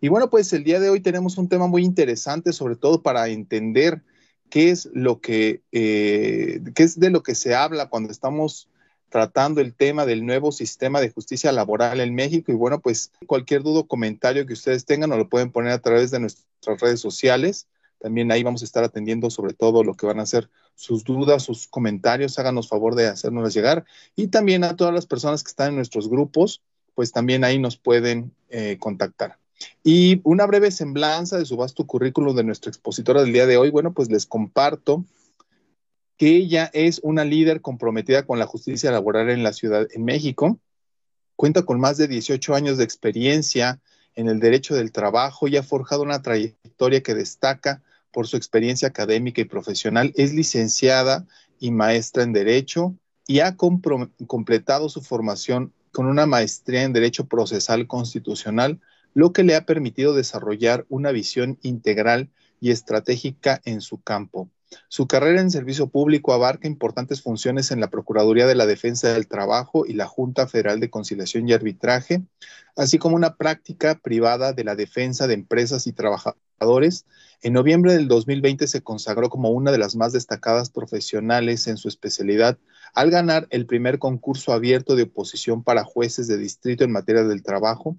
Y bueno, pues el día de hoy tenemos un tema muy interesante, sobre todo para entender qué es qué es de lo que se habla cuando estamos tratando el tema del nuevo sistema de justicia laboral en México. Y bueno, pues cualquier duda o comentario que ustedes tengan nos lo pueden poner a través de nuestras redes sociales. También ahí vamos a estar atendiendo sobre todo lo que van a ser sus dudas, sus comentarios. Háganos favor de hacérnoslas llegar. Y también a todas las personas que están en nuestros grupos, pues también ahí nos pueden contactar. Y una breve semblanza de su vasto currículum de nuestra expositora del día de hoy. Bueno, pues les comparto que ella es una líder comprometida con la justicia laboral en la Ciudad de México. Cuenta con más de 18 años de experiencia en el derecho del trabajo y ha forjado una trayectoria que destaca por su experiencia académica y profesional. Es licenciada y maestra en Derecho y ha completado su formación con una maestría en Derecho Procesal Constitucional, lo que le ha permitido desarrollar una visión integral y estratégica en su campo. Su carrera en servicio público abarca importantes funciones en la Procuraduría de la Defensa del Trabajo y la Junta Federal de Conciliación y Arbitraje, así como una práctica privada de la defensa de empresas y trabajadores. En noviembre del 2020 se consagró como una de las más destacadas profesionales en su especialidad al ganar el primer concurso abierto de oposición para jueces de distrito en materia del trabajo,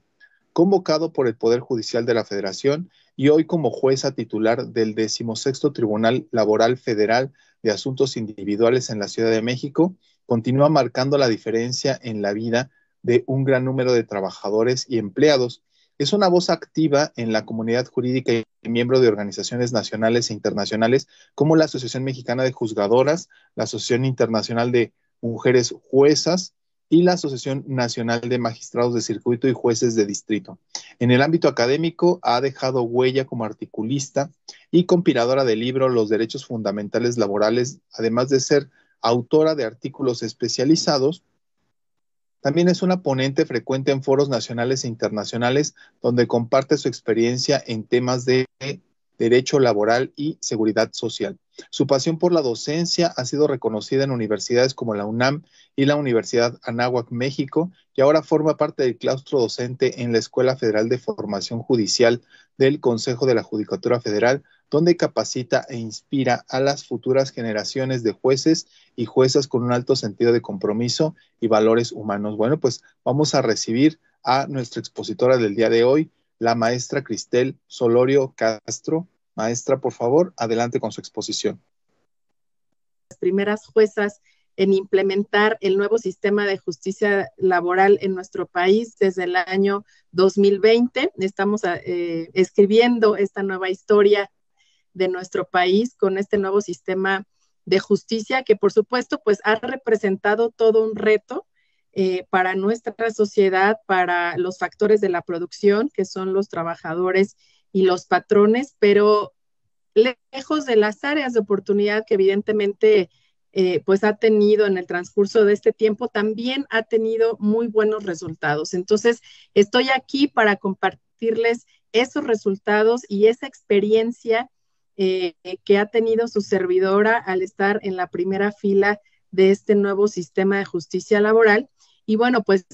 convocado por el Poder Judicial de la Federación y hoy como jueza titular del 16º Tribunal Laboral Federal de Asuntos Individuales en la Ciudad de México. Continúa marcando la diferencia en la vida de un gran número de trabajadores y empleados. Es una voz activa en la comunidad jurídica y miembro de organizaciones nacionales e internacionales como la Asociación Mexicana de Juzgadoras, la Asociación Internacional de Mujeres Juezas y la Asociación Nacional de Magistrados de Circuito y Jueces de Distrito. En el ámbito académico ha dejado huella como articulista y compiladora del libro Los Derechos Fundamentales Laborales, además de ser autora de artículos especializados. También es una ponente frecuente en foros nacionales e internacionales donde comparte su experiencia en temas de derecho laboral y seguridad social. Su pasión por la docencia ha sido reconocida en universidades como la UNAM y la Universidad Anáhuac, México, y ahora forma parte del claustro docente en la Escuela Federal de Formación Judicial del Consejo de la Judicatura Federal, donde capacita e inspira a las futuras generaciones de jueces y juezas con un alto sentido de compromiso y valores humanos. Bueno, pues vamos a recibir a nuestra expositora del día de hoy, la maestra Cristel Solorio Castro. Maestra, por favor, adelante con su exposición. Las primeras juezas en implementar el nuevo sistema de justicia laboral en nuestro país desde el año 2020. Estamos escribiendo esta nueva historia de nuestro país con este nuevo sistema de justicia que por supuesto pues ha representado todo un reto para nuestra sociedad, para los factores de la producción que son los trabajadores y los patrones, pero lejos de las áreas de oportunidad que evidentemente pues ha tenido en el transcurso de este tiempo, también ha tenido muy buenos resultados. Entonces, estoy aquí para compartirles esos resultados y esa experiencia que ha tenido su servidora al estar en la primera fila de este nuevo sistema de justicia laboral. Y bueno, pues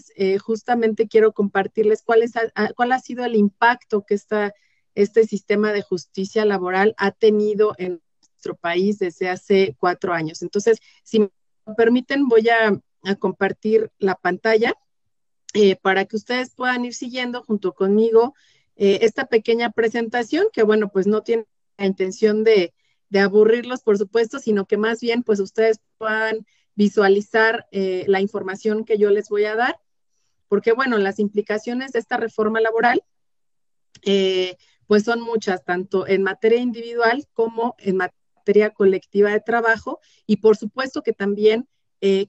justamente quiero compartirles cuál ha sido el impacto que este sistema de justicia laboral ha tenido en nuestro país desde hace 4 años. Entonces, si me permiten, voy a compartir la pantalla para que ustedes puedan ir siguiendo junto conmigo esta pequeña presentación que, bueno, pues no tiene la intención de aburrirlos, por supuesto, sino que más bien, pues ustedes puedan visualizar la información que yo les voy a dar, porque, bueno, las implicaciones de esta reforma laboral pues son muchas, tanto en materia individual como en materia colectiva de trabajo, y por supuesto que también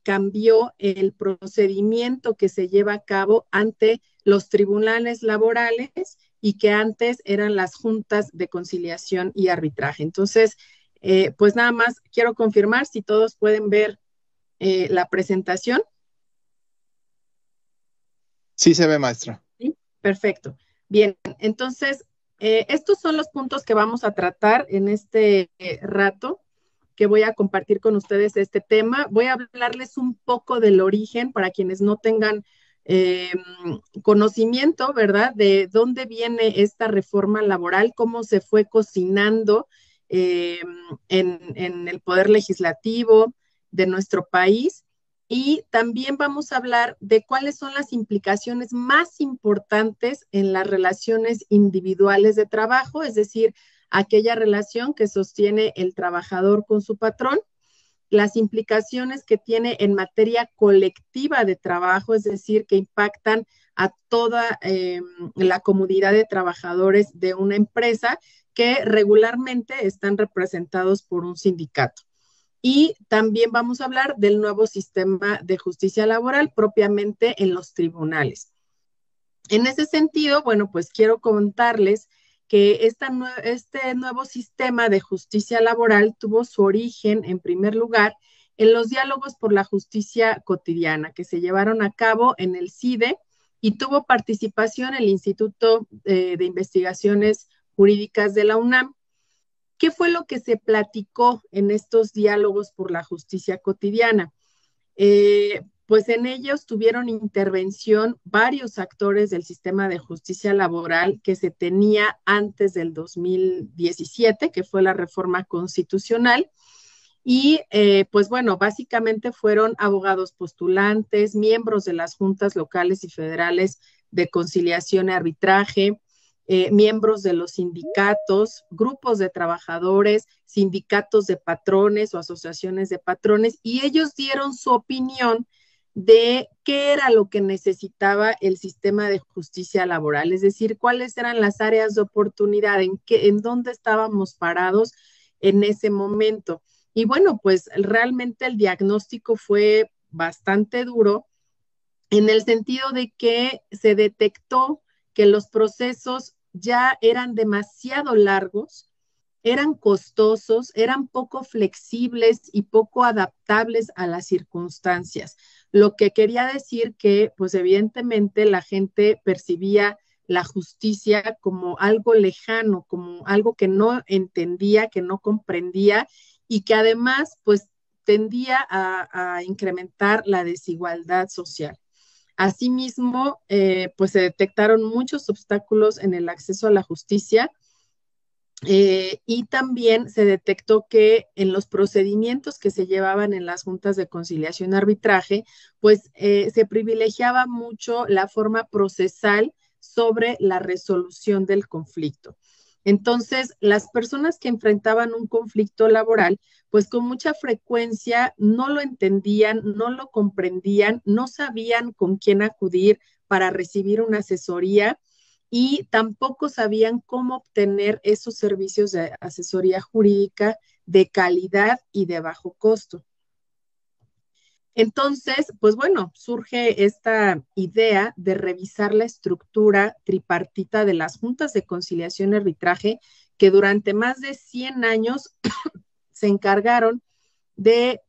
cambió el procedimiento que se lleva a cabo ante los tribunales laborales y que antes eran las juntas de conciliación y arbitraje. Entonces, pues nada más quiero confirmar si todos pueden ver la presentación. Sí se ve, maestra. ¿Sí? Perfecto. Bien, entonces, estos son los puntos que vamos a tratar en este rato que voy a compartir con ustedes este tema. Voy a hablarles un poco del origen para quienes no tengan conocimiento, ¿verdad?, de dónde viene esta reforma laboral, cómo se fue cocinando en el poder legislativo de nuestro país. Y también vamos a hablar de cuáles son las implicaciones más importantes en las relaciones individuales de trabajo, es decir, aquella relación que sostiene el trabajador con su patrón, las implicaciones que tiene en materia colectiva de trabajo, es decir, que impactan a toda la comunidad de trabajadores de una empresa que regularmente están representados por un sindicato. Y también vamos a hablar del nuevo sistema de justicia laboral propiamente en los tribunales. En ese sentido, bueno, pues quiero contarles que este nuevo sistema de justicia laboral tuvo su origen, en primer lugar, en los diálogos por la justicia cotidiana que se llevaron a cabo en el CIDE y tuvo participación el Instituto de Investigaciones Jurídicas de la UNAM. ¿Qué fue lo que se platicó en estos diálogos por la justicia cotidiana? Pues en ellos tuvieron intervención varios actores del sistema de justicia laboral que se tenía antes del 2017, que fue la reforma constitucional. Y pues bueno, básicamente fueron abogados postulantes, miembros de las juntas locales y federales de conciliación y arbitraje, miembros de los sindicatos, grupos de trabajadores, sindicatos de patrones o asociaciones de patrones, y ellos dieron su opinión de qué era lo que necesitaba el sistema de justicia laboral, es decir, cuáles eran las áreas de oportunidad, en dónde estábamos parados en ese momento. Y bueno, pues realmente el diagnóstico fue bastante duro en el sentido de que se detectó que los procesos ya eran demasiado largos, eran costosos, eran poco flexibles y poco adaptables a las circunstancias. Lo que quería decir que, pues evidentemente la gente percibía la justicia como algo lejano, como algo que no entendía, que no comprendía y que además, pues tendía a incrementar la desigualdad social. Asimismo, pues se detectaron muchos obstáculos en el acceso a la justicia y también se detectó que en los procedimientos que se llevaban en las juntas de conciliación y arbitraje, pues se privilegiaba mucho la forma procesal sobre la resolución del conflicto. Entonces, las personas que enfrentaban un conflicto laboral, pues con mucha frecuencia no lo entendían, no lo comprendían, no sabían con quién acudir para recibir una asesoría y tampoco sabían cómo obtener esos servicios de asesoría jurídica de calidad y de bajo costo. Entonces, pues bueno, surge esta idea de revisar la estructura tripartita de las juntas de conciliación y arbitraje que durante más de 100 años se encargaron de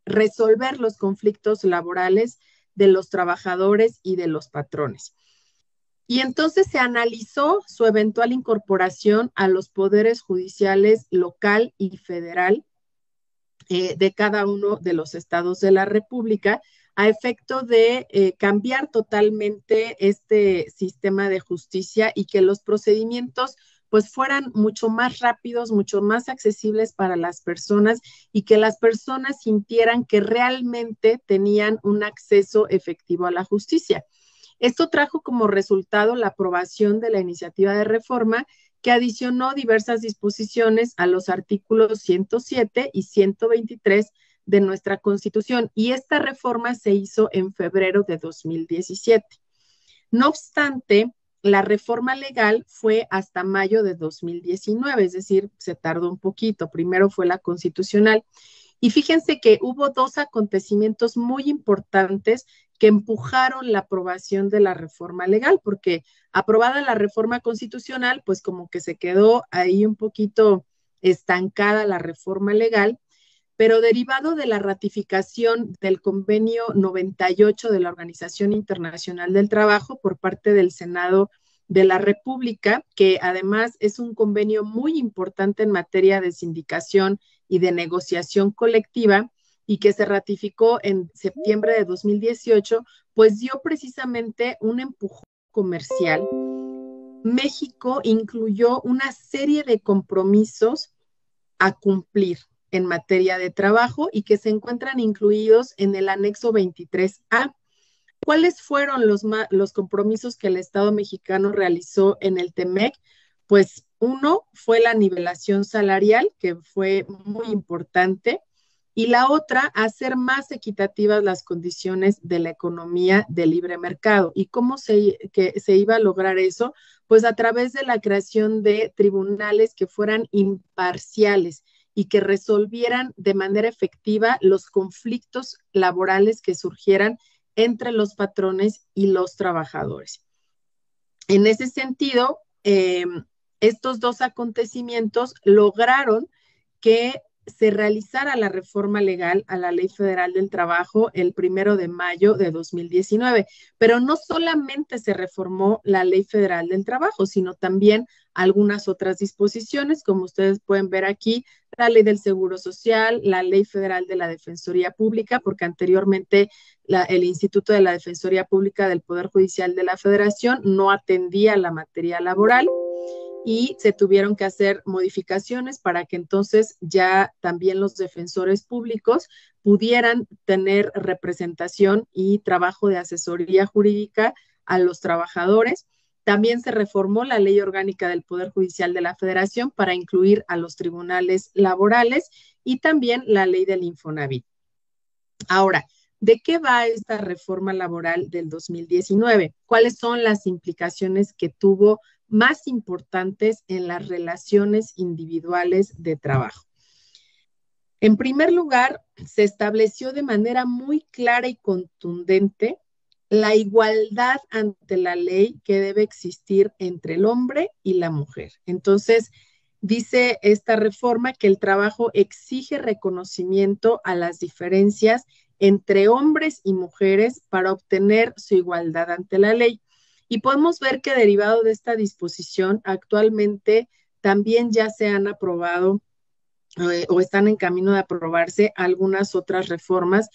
resolver los conflictos laborales de los trabajadores y de los patrones. Y entonces se analizó su eventual incorporación a los poderes judiciales local y federal de cada uno de los estados de la República a efecto de cambiar totalmente este sistema de justicia y que los procedimientos pues fueran mucho más rápidos, mucho más accesibles para las personas y que las personas sintieran que realmente tenían un acceso efectivo a la justicia. Esto trajo como resultado la aprobación de la iniciativa de reforma que adicionó diversas disposiciones a los artículos 107 y 123 de nuestra Constitución, y esta reforma se hizo en febrero de 2017. No obstante, la reforma legal fue hasta mayo de 2019, es decir, se tardó un poquito. Primero fue la constitucional. Y fíjense que hubo dos acontecimientos muy importantes que empujaron la aprobación de la reforma legal, porque aprobada la reforma constitucional, pues como que se quedó ahí un poquito estancada la reforma legal, pero derivado de la ratificación del convenio 98 de la Organización Internacional del Trabajo por parte del Senado de la República, que además es un convenio muy importante en materia de sindicación y de negociación colectiva, y que se ratificó en septiembre de 2018, pues dio precisamente un empujón comercial. México incluyó una serie de compromisos a cumplir en materia de trabajo y que se encuentran incluidos en el anexo 23A. ¿Cuáles fueron los compromisos que el Estado mexicano realizó en el TEMEC? Pues uno fue la nivelación salarial, que fue muy importante, y la otra, hacer más equitativas las condiciones de la economía de libre mercado. ¿Y cómo se iba a lograr eso? Pues a través de la creación de tribunales que fueran imparciales y que resolvieran de manera efectiva los conflictos laborales que surgieran entre los patrones y los trabajadores. En ese sentido, estos dos acontecimientos lograron que se realizara la reforma legal a la Ley Federal del Trabajo el 1 de mayo de 2019, pero no solamente se reformó la Ley Federal del Trabajo, sino también algunas otras disposiciones, como ustedes pueden ver aquí, la Ley del Seguro Social, la Ley Federal de la Defensoría Pública, porque anteriormente el Instituto de la Defensoría Pública del Poder Judicial de la Federación no atendía la materia laboral, y se tuvieron que hacer modificaciones para que entonces ya también los defensores públicos pudieran tener representación y trabajo de asesoría jurídica a los trabajadores. También se reformó la Ley Orgánica del Poder Judicial de la Federación para incluir a los tribunales laborales y también la Ley del Infonavit. Ahora, ¿de qué va esta reforma laboral del 2019? ¿Cuáles son las implicaciones que tuvo más importantes en las relaciones individuales de trabajo? En primer lugar, se estableció de manera muy clara y contundente la igualdad ante la ley que debe existir entre el hombre y la mujer. Entonces, dice esta reforma que el trabajo exige reconocimiento a las diferencias entre hombres y mujeres para obtener su igualdad ante la ley. Y podemos ver que derivado de esta disposición, actualmente también ya se han aprobado o están en camino de aprobarse algunas otras reformas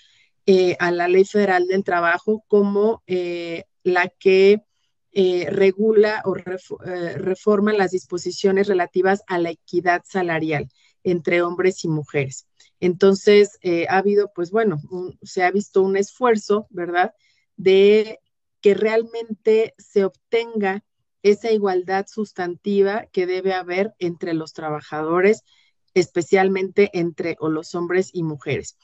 a la Ley Federal del Trabajo, como la que regula o reforma las disposiciones relativas a la equidad salarial entre hombres y mujeres. Entonces, ha habido, pues bueno, se ha visto un esfuerzo, ¿verdad?, de que realmente se obtenga esa igualdad sustantiva que debe haber entre los trabajadores, especialmente entre los hombres y mujeres.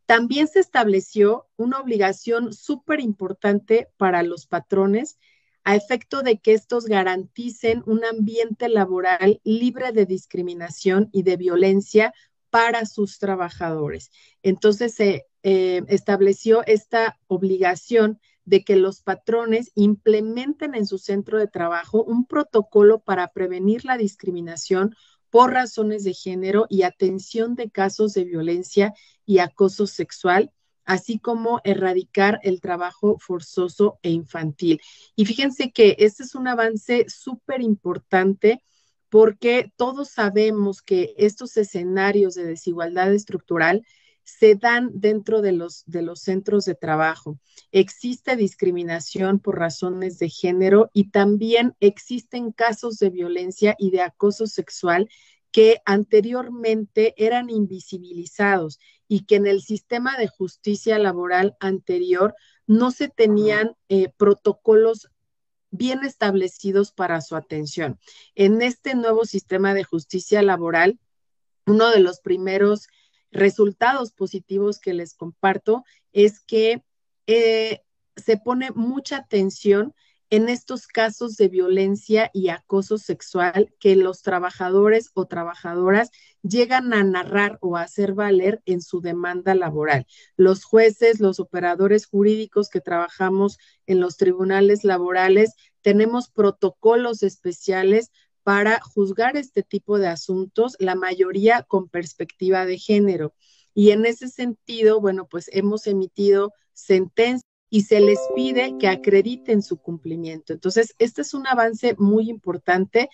También se estableció una obligación súper importante para los patrones a efecto de que estos garanticen un ambiente laboral libre de discriminación y de violencia para sus trabajadores. Entonces se estableció esta obligación de que los patrones implementen en su centro de trabajo un protocolo para prevenir la discriminación por razones de género y atención de casos de violencia y acoso sexual, así como erradicar el trabajo forzoso e infantil. Y fíjense que este es un avance súper importante porque todos sabemos que estos escenarios de desigualdad estructural se dan dentro de los centros de trabajo. Existe discriminación por razones de género y también existen casos de violencia y de acoso sexual que anteriormente eran invisibilizados y que en el sistema de justicia laboral anterior no se tenían protocolos bien establecidos para su atención. En este nuevo sistema de justicia laboral, uno de los primeros resultados positivos que les comparto es que se pone mucha atención en estos casos de violencia y acoso sexual que los trabajadores o trabajadoras llegan a narrar o a hacer valer en su demanda laboral. Los jueces, los operadores jurídicos que trabajamos en los tribunales laborales, tenemos protocolos especiales para juzgar este tipo de asuntos, la mayoría con perspectiva de género. Y en ese sentido, bueno, pues hemos emitido sentencias y se les pide que acrediten su cumplimiento. Entonces, este es un avance muy importante.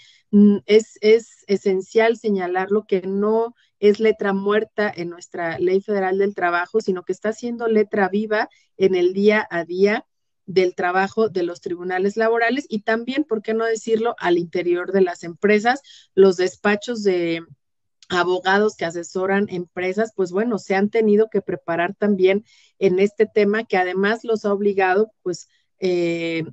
Es esencial señalarlo que no es letra muerta en nuestra Ley Federal del Trabajo, sino que está siendo letra viva en el día a día del trabajo de los tribunales laborales y también, ¿por qué no decirlo?, al interior de las empresas, los despachos de abogados que asesoran empresas, pues bueno, se han tenido que preparar también en este tema que además los ha obligado, pues,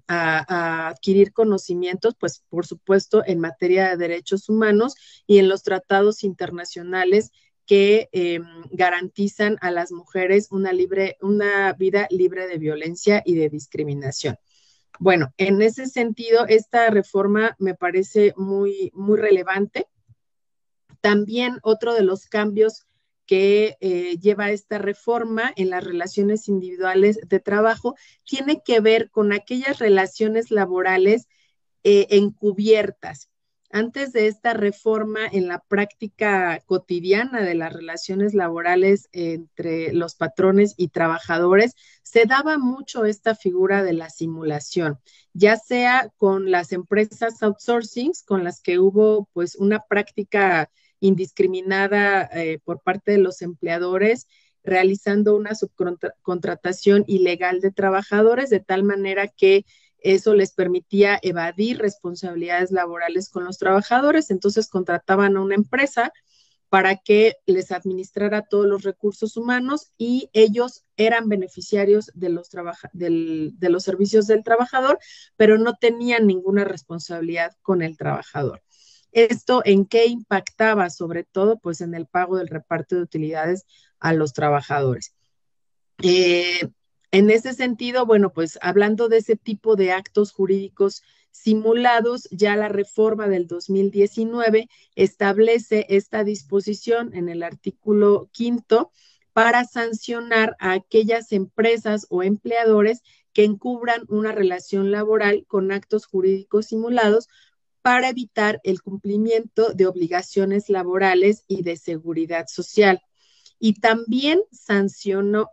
a adquirir conocimientos, pues, por supuesto, en materia de derechos humanos y en los tratados internacionales que garantizan a las mujeres una vida libre de violencia y de discriminación. Bueno, en ese sentido, esta reforma me parece muy, muy relevante. También otro de los cambios que lleva esta reforma en las relaciones individuales de trabajo tiene que ver con aquellas relaciones laborales encubiertas. Antes de esta reforma, en la práctica cotidiana de las relaciones laborales entre los patrones y trabajadores, se daba mucho esta figura de la simulación, ya sea con las empresas outsourcing, con las que hubo pues una práctica indiscriminada por parte de los empleadores, realizando una subcontratación ilegal de trabajadores, de tal manera que eso les permitía evadir responsabilidades laborales con los trabajadores. Entonces contrataban a una empresa para que les administrara todos los recursos humanos y ellos eran beneficiarios de los servicios del trabajador, pero no tenían ninguna responsabilidad con el trabajador. ¿Esto en qué impactaba? Sobre todo, pues en el pago del reparto de utilidades a los trabajadores. En ese sentido, bueno, pues hablando de ese tipo de actos jurídicos simulados, ya la reforma del 2019 establece esta disposición en el artículo 5 para sancionar a aquellas empresas o empleadores que encubran una relación laboral con actos jurídicos simulados para evitar el cumplimiento de obligaciones laborales y de seguridad social. Y también sanciona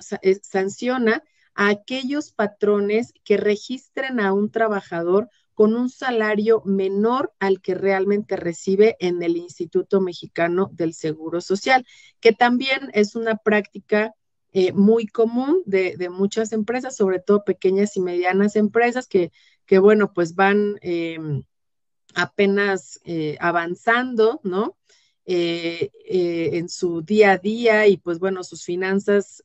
a aquellos patrones que registren a un trabajador con un salario menor al que realmente recibe en el Instituto Mexicano del Seguro Social, que también es una práctica muy común de muchas empresas, sobre todo pequeñas y medianas empresas que bueno, pues van apenas avanzando, ¿no? En su día a día y pues bueno, sus finanzas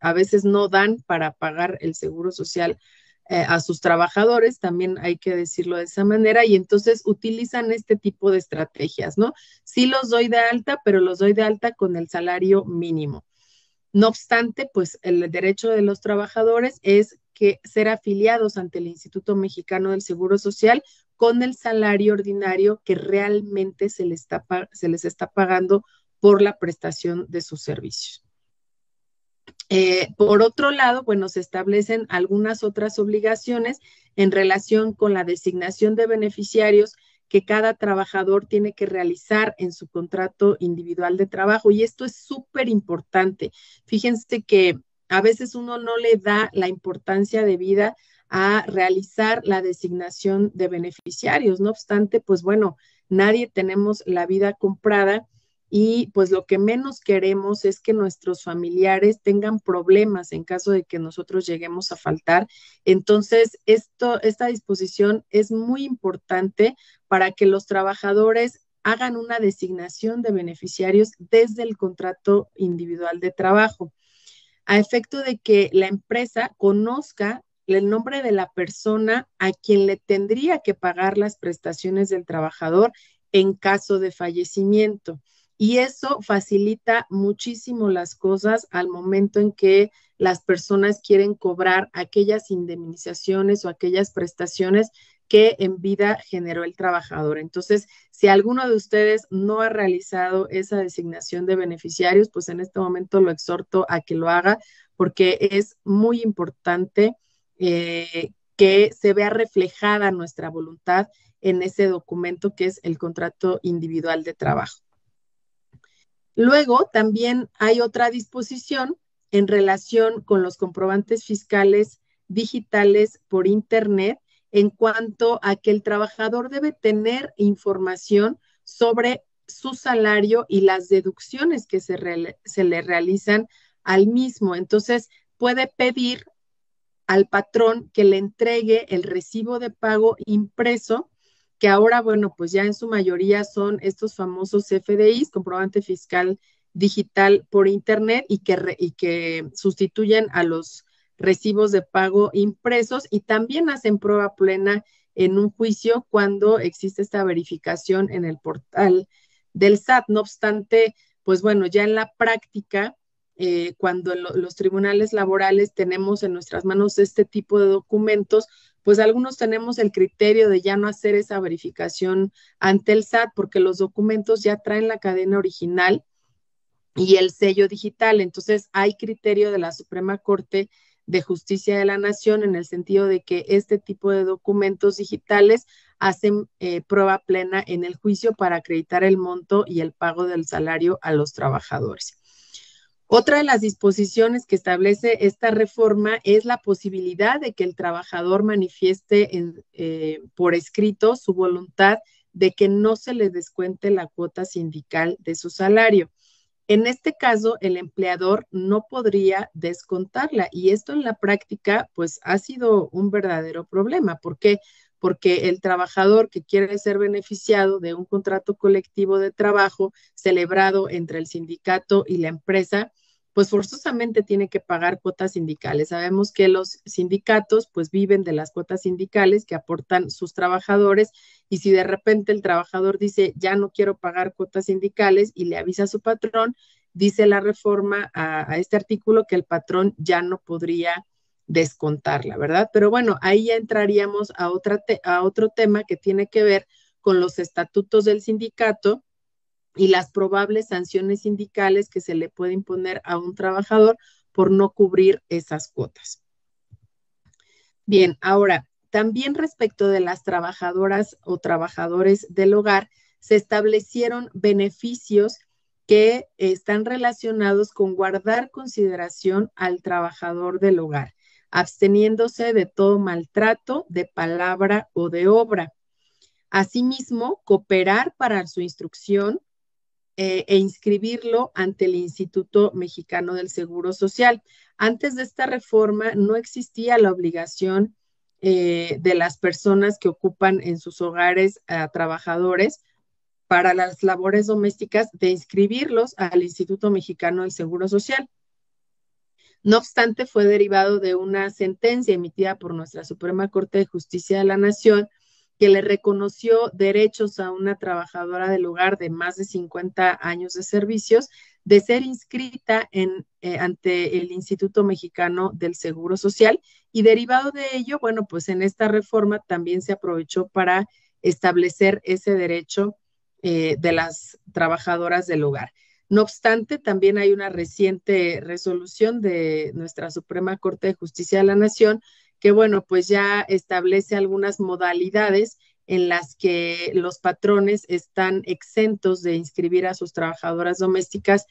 a veces no dan para pagar el seguro social a sus trabajadores, también hay que decirlo de esa manera, y entonces utilizan este tipo de estrategias, ¿no? Sí los doy de alta, pero los doy de alta con el salario mínimo. No obstante, pues el derecho de los trabajadores es que ser afiliados ante el Instituto Mexicano del Seguro Social con el salario ordinario que realmente se les está pagando por la prestación de sus servicios. Por otro lado, bueno, se establecen algunas otras obligaciones en relación con la designación de beneficiarios que cada trabajador tiene que realizar en su contrato individual de trabajo. Y esto es súper importante. Fíjense que a veces uno no le da la importancia debida a realizar la designación de beneficiarios. No obstante, pues bueno, nadie tenemos la vida comprada y pues lo que menos queremos es que nuestros familiares tengan problemas en caso de que nosotros lleguemos a faltar. Entonces, esta disposición es muy importante para que los trabajadores hagan una designación de beneficiarios desde el contrato individual de trabajo, a efecto de que la empresa conozca el nombre de la persona a quien le tendría que pagar las prestaciones del trabajador en caso de fallecimiento. Y eso facilita muchísimo las cosas al momento en que las personas quieren cobrar aquellas indemnizaciones o aquellas prestaciones que en vida generó el trabajador. Entonces, si alguno de ustedes no ha realizado esa designación de beneficiarios, pues en este momento lo exhorto a que lo haga porque es muy importante que se vea reflejada nuestra voluntad en ese documento que es el contrato individual de trabajo. Luego, también hay otra disposición en relación con los comprobantes fiscales digitales por Internet en cuanto a que el trabajador debe tener información sobre su salario y las deducciones que se le realizan al mismo. Entonces, puede pedir al patrón que le entregue el recibo de pago impreso, que ahora, bueno, pues ya en su mayoría son estos famosos CFDIs, comprobante fiscal digital por internet, y que sustituyen a los recibos de pago impresos y también hacen prueba plena en un juicio cuando existe esta verificación en el portal del SAT. No obstante, pues bueno, ya en la práctica, cuando los tribunales laborales tenemos en nuestras manos este tipo de documentos, pues algunos tenemos el criterio de ya no hacer esa verificación ante el SAT porque los documentos ya traen la cadena original y el sello digital. Entonces, hay criterio de la Suprema Corte de Justicia de la Nación en el sentido de que este tipo de documentos digitales hacen prueba plena en el juicio para acreditar el monto y el pago del salario a los trabajadores. Otra de las disposiciones que establece esta reforma es la posibilidad de que el trabajador manifieste por escrito su voluntad de que no se le descuente la cuota sindical de su salario. En este caso, el empleador no podría descontarla y esto en la práctica pues ha sido un verdadero problema. ¿Por qué? Porque el trabajador que quiere ser beneficiado de un contrato colectivo de trabajo celebrado entre el sindicato y la empresa, pues forzosamente tiene que pagar cuotas sindicales. Sabemos que los sindicatos pues viven de las cuotas sindicales que aportan sus trabajadores, y si de repente el trabajador dice ya no quiero pagar cuotas sindicales y le avisa a su patrón, dice la reforma a este artículo que el patrón ya no podría descontarla, ¿verdad? Pero bueno, ahí ya entraríamos a otro tema que tiene que ver con los estatutos del sindicato y las probables sanciones sindicales que se le puede imponer a un trabajador por no cubrir esas cuotas. Bien, ahora, también respecto de las trabajadoras o trabajadores del hogar, se establecieron beneficios que están relacionados con guardar consideración al trabajador del hogar, absteniéndose de todo maltrato de palabra o de obra. Asimismo, cooperar para su instrucción e inscribirlo ante el Instituto Mexicano del Seguro Social. Antes de esta reforma no existía la obligación de las personas que ocupan en sus hogares a trabajadores para las labores domésticas de inscribirlos al Instituto Mexicano del Seguro Social. No obstante, fue derivado de una sentencia emitida por nuestra Suprema Corte de Justicia de la Nación que le reconoció derechos a una trabajadora del hogar de más de 50 años de servicios de ser inscrita ante el Instituto Mexicano del Seguro Social, y derivado de ello, bueno, pues en esta reforma también se aprovechó para establecer ese derecho de las trabajadoras del hogar. No obstante, también hay una reciente resolución de nuestra Suprema Corte de Justicia de la Nación que, bueno, pues ya establece algunas modalidades en las que los patrones están exentos de inscribir a sus trabajadoras domésticas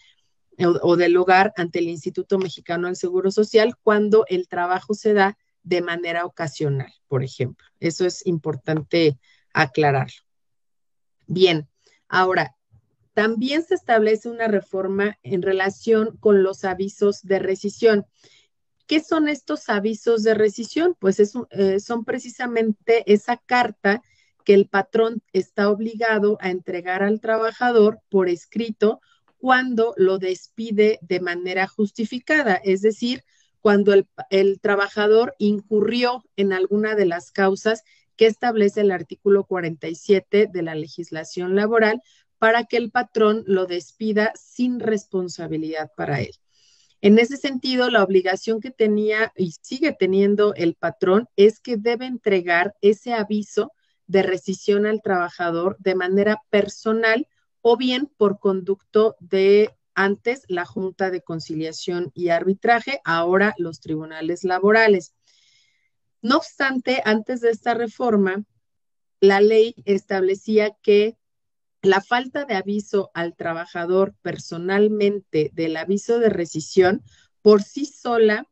o del hogar ante el Instituto Mexicano del Seguro Social cuando el trabajo se da de manera ocasional, por ejemplo. Eso es importante aclararlo. Bien, ahora, también se establece una reforma en relación con los avisos de rescisión. ¿Qué son estos avisos de rescisión? Pues son precisamente esa carta que el patrón está obligado a entregar al trabajador por escrito cuando lo despide de manera justificada, es decir, cuando el trabajador incurrió en alguna de las causas que establece el artículo 47 de la legislación laboral para que el patrón lo despida sin responsabilidad para él. En ese sentido, la obligación que tenía y sigue teniendo el patrón es que debe entregar ese aviso de rescisión al trabajador de manera personal o bien por conducto de antes la Junta de Conciliación y Arbitraje, ahora los tribunales laborales. No obstante, antes de esta reforma, la ley establecía que la falta de aviso al trabajador personalmente del aviso de rescisión por sí sola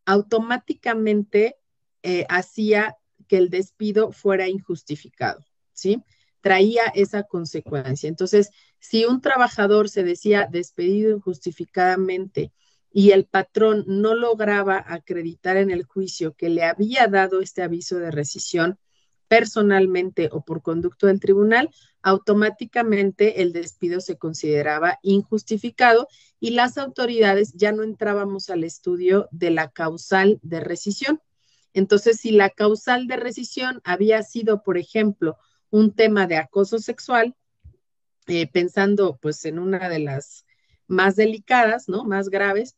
automáticamente hacía que el despido fuera injustificado, ¿sí? traía esa consecuencia. Entonces, si un trabajador se decía despedido injustificadamente y el patrón no lograba acreditar en el juicio que le había dado este aviso de rescisión personalmente o por conducto del tribunal, automáticamente el despido se consideraba injustificado y las autoridades ya no entrábamos al estudio de la causal de rescisión. Entonces, si la causal de rescisión había sido, por ejemplo, un tema de acoso sexual, pensando pues en una de las más delicadas, ¿no? Más graves,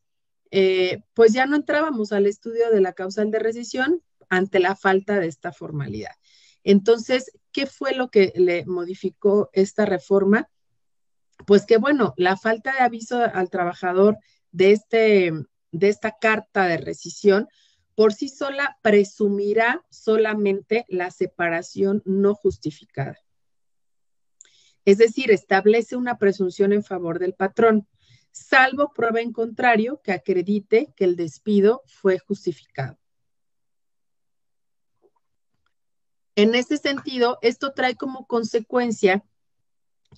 pues ya no entrábamos al estudio de la causal de rescisión ante la falta de esta formalidad. Entonces, ¿qué fue lo que le modificó esta reforma? Pues que bueno, la falta de aviso al trabajador de esta carta de rescisión por sí sola presumirá solamente la separación no justificada. Es decir, establece una presunción en favor del patrón, salvo prueba en contrario que acredite que el despido fue justificado. En ese sentido, esto trae como consecuencia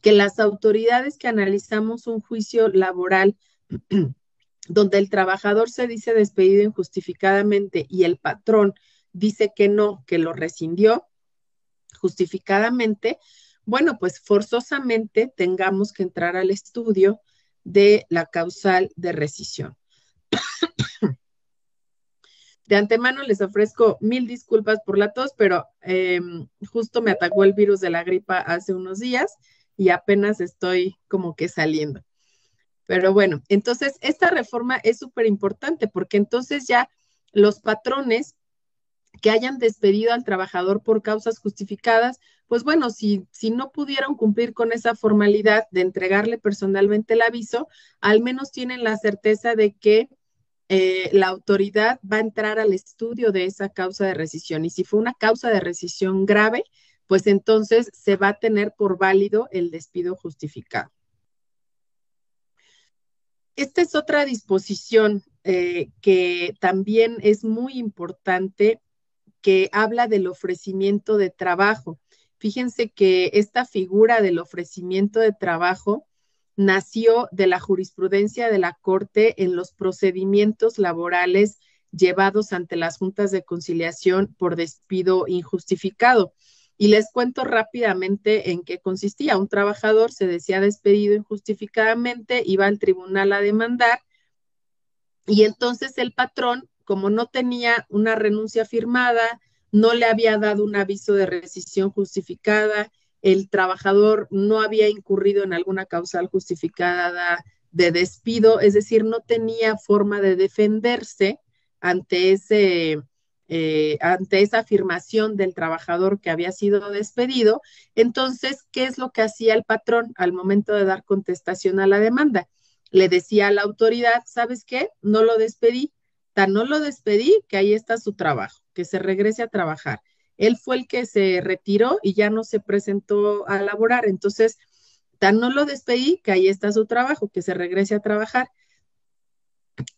que las autoridades que analizamos un juicio laboral donde el trabajador se dice despedido injustificadamente y el patrón dice que no, que lo rescindió justificadamente, bueno, pues forzosamente tengamos que entrar al estudio de la causal de rescisión. De antemano les ofrezco 1000 disculpas por la tos, pero justo me atacó el virus de la gripa hace unos días y apenas estoy como que saliendo. Pero bueno, entonces esta reforma es súper importante porque entonces ya los patrones que hayan despedido al trabajador por causas justificadas, pues bueno, si no pudieron cumplir con esa formalidad de entregarle personalmente el aviso, al menos tienen la certeza de que la autoridad va a entrar al estudio de esa causa de rescisión. Y si fue una causa de rescisión grave, pues entonces se va a tener por válido el despido justificado. Esta es otra disposición que también es muy importante, que habla del ofrecimiento de trabajo. Fíjense que esta figura del ofrecimiento de trabajo nació de la jurisprudencia de la Corte en los procedimientos laborales llevados ante las juntas de conciliación por despido injustificado. Y les cuento rápidamente en qué consistía. Un trabajador se decía despedido injustificadamente, iba al tribunal a demandar y entonces el patrón, como no tenía una renuncia firmada, no le había dado un aviso de rescisión justificada, el trabajador no había incurrido en alguna causal justificada de despido, es decir, no tenía forma de defenderse ante esa afirmación del trabajador que había sido despedido. Entonces, ¿qué es lo que hacía el patrón al momento de dar contestación a la demanda? Le decía a la autoridad, ¿sabes qué? No lo despedí, tan no lo despedí que ahí está su trabajo, que se regrese a trabajar. Él fue el que se retiró y ya no se presentó a laborar, entonces tan no lo despedí que ahí está su trabajo, que se regrese a trabajar.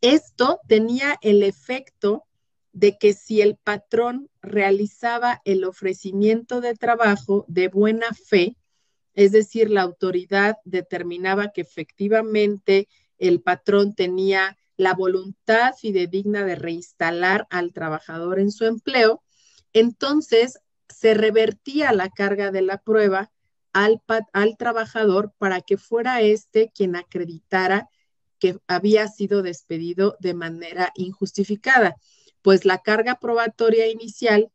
Esto tenía el efecto de que si el patrón realizaba el ofrecimiento de trabajo de buena fe, es decir, la autoridad determinaba que efectivamente el patrón tenía la voluntad fidedigna de reinstalar al trabajador en su empleo, entonces se revertía la carga de la prueba al trabajador para que fuera quien acreditara que había sido despedido de manera injustificada. Pues la carga probatoria inicial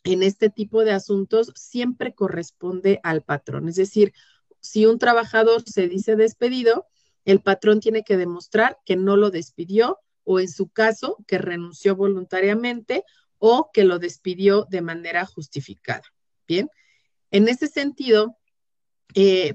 en este tipo de asuntos siempre corresponde al patrón. Es decir, si un trabajador se dice despedido, el patrón tiene que demostrar que no lo despidió o en su caso que renunció voluntariamente o que lo despidió de manera justificada. Bien, en ese sentido,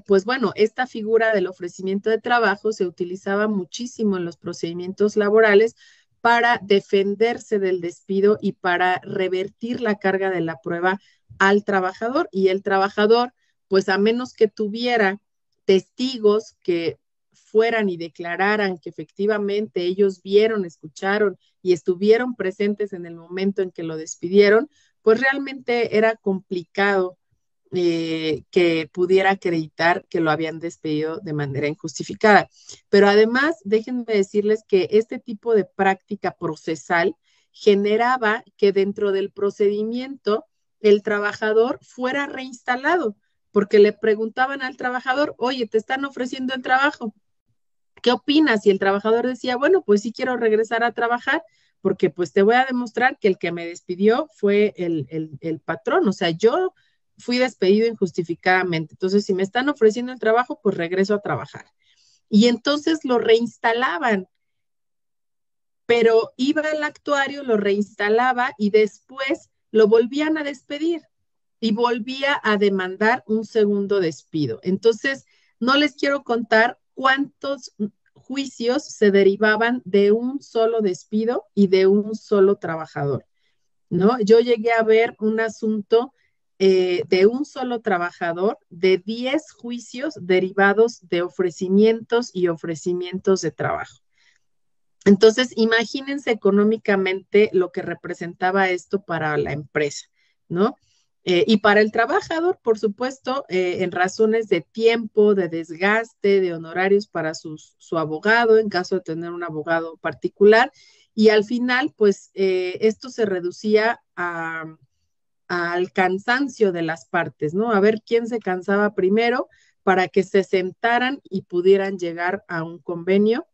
pues bueno, esta figura del ofrecimiento de trabajo se utilizaba muchísimo en los procedimientos laborales para defenderse del despido y para revertir la carga de la prueba al trabajador. Y el trabajador, pues a menos que tuviera testigos que fueran y declararan que efectivamente ellos vieron, escucharon y estuvieron presentes en el momento en que lo despidieron, pues realmente era complicado que pudiera acreditar que lo habían despedido de manera injustificada. Pero además, déjenme decirles que este tipo de práctica procesal generaba que dentro del procedimiento el trabajador fuera reinstalado, porque le preguntaban al trabajador, oye, te están ofreciendo el trabajo, ¿qué opinas? Y el trabajador decía, bueno, pues sí quiero regresar a trabajar, porque pues te voy a demostrar que el que me despidió fue el patrón, o sea, yo fui despedido injustificadamente, entonces si me están ofreciendo el trabajo, pues regreso a trabajar. Y entonces lo reinstalaban, pero iba el actuario, lo reinstalaba y después lo volvían a despedir y volvía a demandar un segundo despido. Entonces, no les quiero contar cuántos juicios se derivaban de un solo despido y de un solo trabajador, ¿no? Yo llegué a ver un asunto de un solo trabajador de 10 juicios derivados de ofrecimientos y ofrecimientos de trabajo. Entonces, imagínense económicamente lo que representaba esto para la empresa, ¿no? Y para el trabajador, por supuesto, en razones de tiempo, de desgaste, de honorarios para su abogado, en caso de tener un abogado particular. Y al final, pues, esto se reducía al cansancio de las partes, ¿no? A ver quién se cansaba primero para que se sentaran y pudieran llegar a un convenio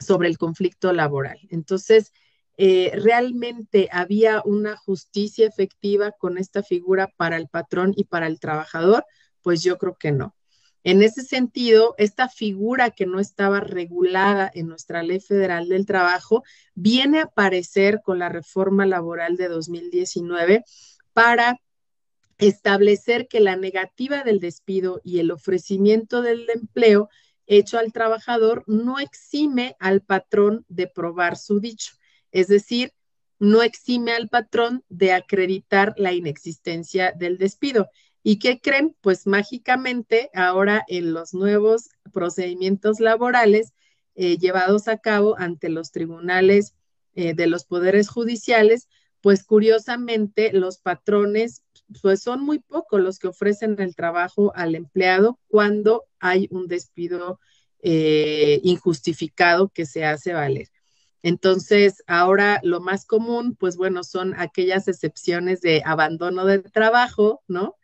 sobre el conflicto laboral. Entonces, realmente había una justicia efectiva con esta figura para el patrón y para el trabajador, pues yo creo que no. En ese sentido, esta figura que no estaba regulada en nuestra Ley Federal del Trabajo viene a aparecer con la reforma laboral de 2019 para establecer que la negativa del despido y el ofrecimiento del empleo hecho al trabajador no exime al patrón de probar su dicho. Es decir, no exime al patrón de acreditar la inexistencia del despido. ¿Y qué creen? Pues mágicamente ahora en los nuevos procedimientos laborales llevados a cabo ante los tribunales de los poderes judiciales, pues curiosamente los patrones pues son muy pocos los que ofrecen el trabajo al empleado cuando hay un despido injustificado que se hace valer. Entonces, ahora lo más común, pues bueno, son aquellas excepciones de abandono de trabajo, ¿no?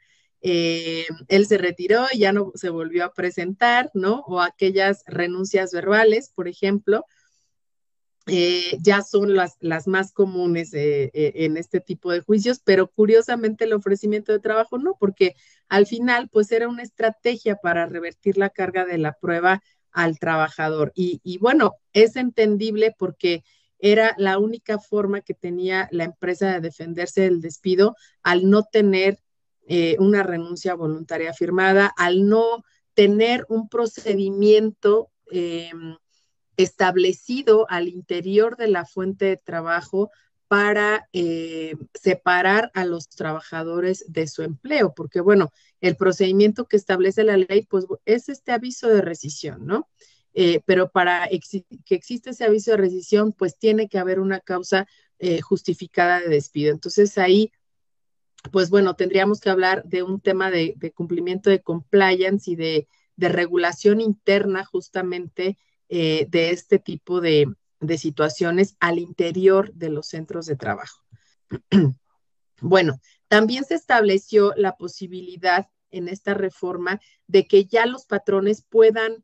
Él se retiró y ya no se volvió a presentar, ¿no? O aquellas renuncias verbales, por ejemplo, ya son las más comunes en este tipo de juicios, pero curiosamente el ofrecimiento de trabajo no, porque al final pues era una estrategia para revertir la carga de la prueba al trabajador. Y bueno, es entendible porque era la única forma que tenía la empresa de defenderse del despido al no tener una renuncia voluntaria firmada, al no tener un procedimiento establecido al interior de la fuente de trabajo para separar a los trabajadores de su empleo, porque bueno, el procedimiento que establece la ley, pues es este aviso de rescisión, ¿no? Pero para que exista ese aviso de rescisión, pues tiene que haber una causa justificada de despido. Entonces ahí, pues bueno, tendríamos que hablar de un tema de cumplimiento de compliance y de regulación interna justamente de este tipo de situaciones al interior de los centros de trabajo. Bueno, también se estableció la posibilidad en esta reforma de que ya los patrones puedan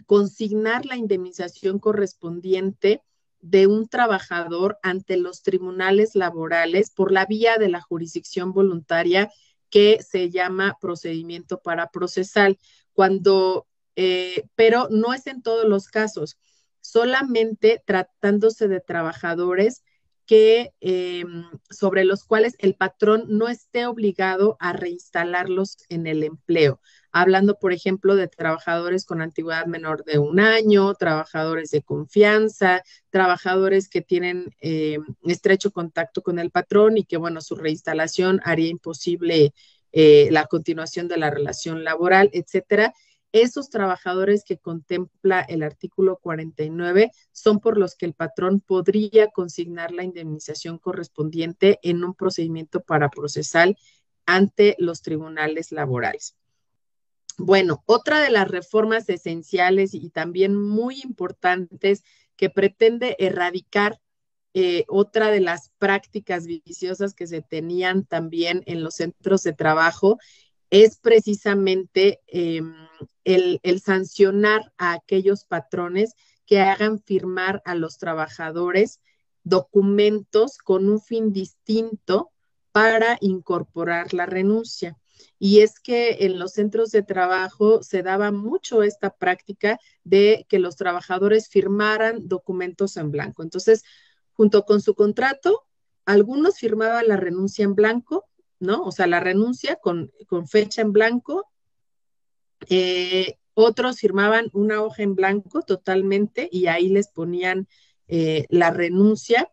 consignar la indemnización correspondiente de un trabajador ante los tribunales laborales por la vía de la jurisdicción voluntaria que se llama procedimiento paraprocesal, pero no es en todos los casos, solamente tratándose de trabajadores sobre los cuales el patrón no esté obligado a reinstalarlos en el empleo. Hablando, por ejemplo, de trabajadores con antigüedad menor de 1 año, trabajadores de confianza, trabajadores que tienen estrecho contacto con el patrón y que, bueno, su reinstalación haría imposible la continuación de la relación laboral, etcétera. Esos trabajadores que contempla el artículo 49 son por los que el patrón podría consignar la indemnización correspondiente en un procedimiento paraprocesal ante los tribunales laborales. Bueno, otra de las reformas esenciales y también muy importantes que pretende erradicar otra de las prácticas viciosas que se tenían también en los centros de trabajo es precisamente el sancionar a aquellos patrones que hagan firmar a los trabajadores documentos con un fin distinto para incorporar la renuncia. Y es que en los centros de trabajo se daba mucho esta práctica de que los trabajadores firmaran documentos en blanco. Entonces, junto con su contrato, algunos firmaban la renuncia en blanco, ¿no? O sea, la renuncia con fecha en blanco. Otros firmaban una hoja en blanco totalmente y ahí les ponían la renuncia.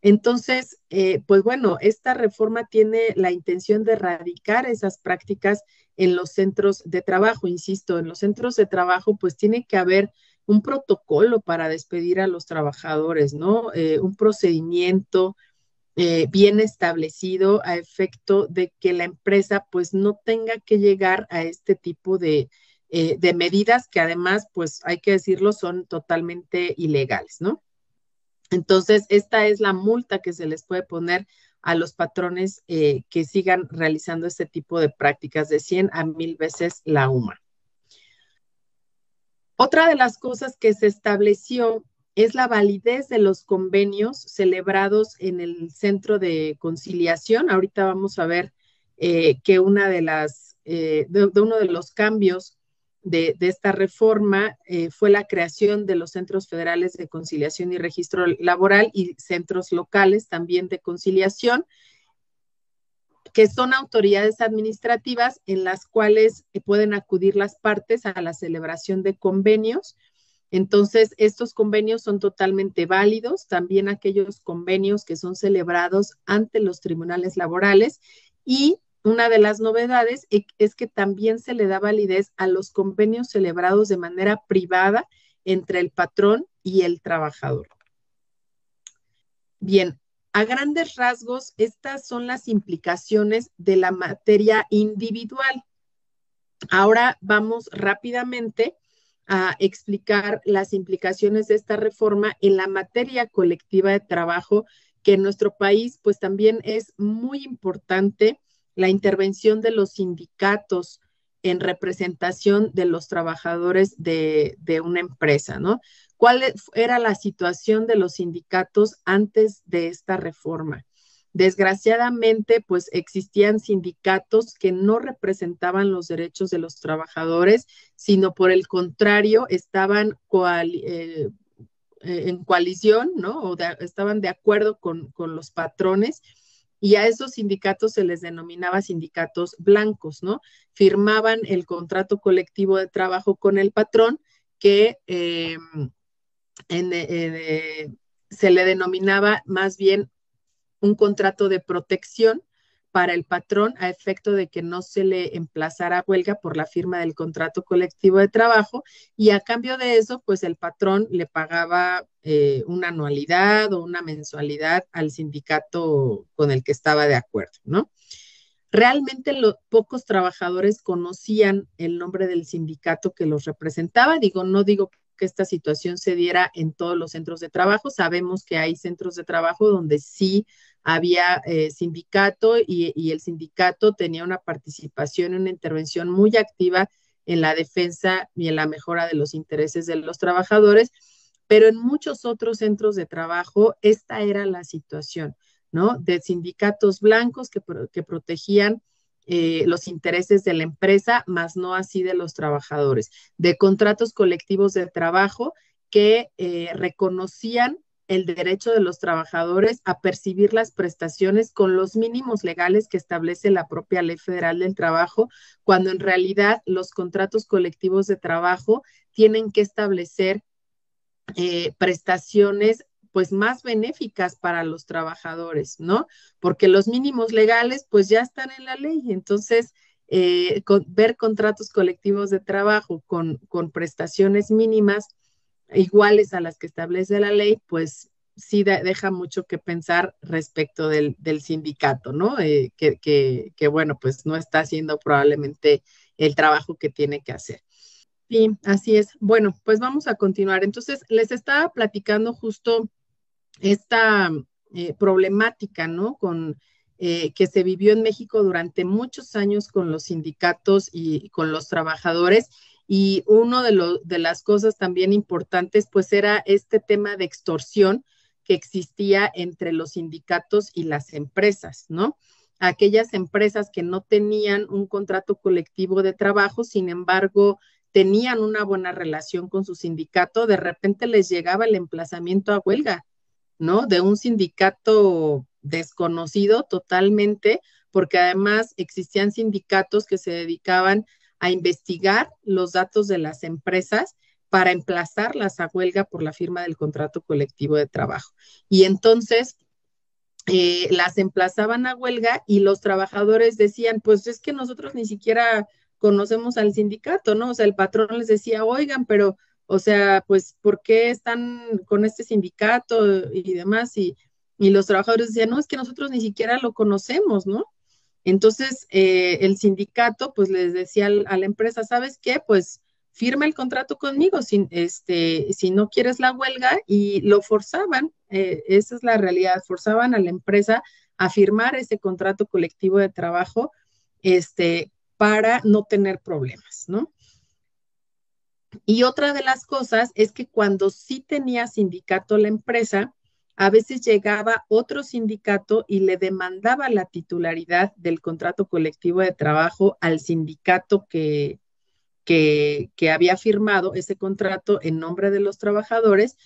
Entonces, pues bueno, esta reforma tiene la intención de erradicar esas prácticas en los centros de trabajo. Insisto, en los centros de trabajo, pues tiene que haber un protocolo para despedir a los trabajadores, ¿no? Un procedimiento bien establecido a efecto de que la empresa pues no tenga que llegar a este tipo de medidas que además, pues hay que decirlo, son totalmente ilegales, ¿no? Entonces, esta es la multa que se les puede poner a los patrones que sigan realizando este tipo de prácticas, de 100 a 1000 veces la UMA. Otra de las cosas que se estableció es la validez de los convenios celebrados en el centro de conciliación. Ahorita vamos a ver que una de las, de uno de los cambios de esta reforma fue la creación de los centros federales de conciliación y registro laboral y centros locales también de conciliación, que son autoridades administrativas en las cuales pueden acudir las partes a la celebración de convenios. Entonces, estos convenios son totalmente válidos, también aquellos convenios que son celebrados ante los tribunales laborales, y una de las novedades es que también se le da validez a los convenios celebrados de manera privada entre el patrón y el trabajador. Bien, a grandes rasgos, estas son las implicaciones de la materia individual. Ahora vamos rápidamente a explicar las implicaciones de esta reforma en la materia colectiva de trabajo, que en nuestro país pues también es muy importante la intervención de los sindicatos en representación de los trabajadores de una empresa, ¿no? ¿Cuál era la situación de los sindicatos antes de esta reforma? Desgraciadamente, pues existían sindicatos que no representaban los derechos de los trabajadores, sino por el contrario, estaban en coalición, ¿no? O estaban de acuerdo con los patrones, y a esos sindicatos se les denominaba sindicatos blancos, ¿no? Firmaban el contrato colectivo de trabajo con el patrón, que se le denominaba más bien un contrato de protección para el patrón a efecto de que no se le emplazara a huelga por la firma del contrato colectivo de trabajo, y a cambio de eso, pues el patrón le pagaba una anualidad o una mensualidad al sindicato con el que estaba de acuerdo, ¿no? Realmente pocos trabajadores conocían el nombre del sindicato que los representaba. No digo que esta situación se diera en todos los centros de trabajo. Sabemos que hay centros de trabajo donde sí había sindicato y el sindicato tenía una participación y una intervención muy activa en la defensa y en la mejora de los intereses de los trabajadores, pero en muchos otros centros de trabajo esta era la situación, ¿no? De sindicatos blancos que protegían los intereses de la empresa, más no así de los trabajadores, de contratos colectivos de trabajo que reconocían el derecho de los trabajadores a percibir las prestaciones con los mínimos legales que establece la propia Ley Federal del Trabajo, cuando en realidad los contratos colectivos de trabajo tienen que establecer prestaciones pues más benéficas para los trabajadores, ¿no? Porque los mínimos legales pues ya están en la ley. Entonces, ver contratos colectivos de trabajo con prestaciones mínimas iguales a las que establece la ley, pues sí deja mucho que pensar respecto del sindicato, ¿no? Que, bueno, pues no está haciendo probablemente el trabajo que tiene que hacer. Sí, así es. Bueno, pues vamos a continuar. Entonces, les estaba platicando justo esta problemática, ¿no? Que se vivió en México durante muchos años con los sindicatos y con los trabajadores. Y uno de las cosas también importantes, pues era este tema de extorsión que existía entre los sindicatos y las empresas, ¿no? Aquellas empresas que no tenían un contrato colectivo de trabajo, sin embargo, tenían una buena relación con su sindicato, de repente les llegaba el emplazamiento a huelga, ¿no? De un sindicato desconocido totalmente, porque además existían sindicatos que se dedicaban a investigar los datos de las empresas para emplazarlas a huelga por la firma del contrato colectivo de trabajo. Y entonces las emplazaban a huelga y los trabajadores decían, pues es que nosotros ni siquiera conocemos al sindicato, ¿no? O sea, el patrón les decía, oigan, pero, o sea, pues, ¿por qué están con este sindicato y demás? Y los trabajadores decían, no, es que nosotros ni siquiera lo conocemos, ¿no? Entonces, el sindicato, pues, les decía a la empresa, ¿sabes qué? Pues, firma el contrato conmigo si no quieres la huelga, y lo forzaban, esa es la realidad, forzaban a la empresa a firmar ese contrato colectivo de trabajo, para no tener problemas, ¿no? Y otra de las cosas es que cuando sí tenía sindicato la empresa, a veces llegaba otro sindicato y le demandaba la titularidad del contrato colectivo de trabajo al sindicato que había firmado ese contrato en nombre de los trabajadores.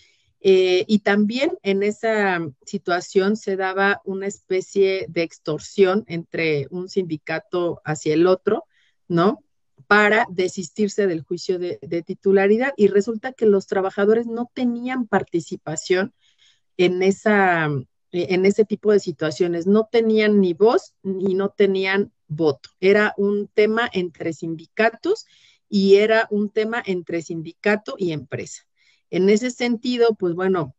Y también en esa situación se daba una especie de extorsión entre un sindicato hacia el otro, ¿no? Para desistirse del juicio de titularidad. Y resulta que los trabajadores no tenían participación en en ese tipo de situaciones. No tenían ni voz y no tenían voto. Era un tema entre sindicatos y era un tema entre sindicato y empresa. En ese sentido, pues bueno,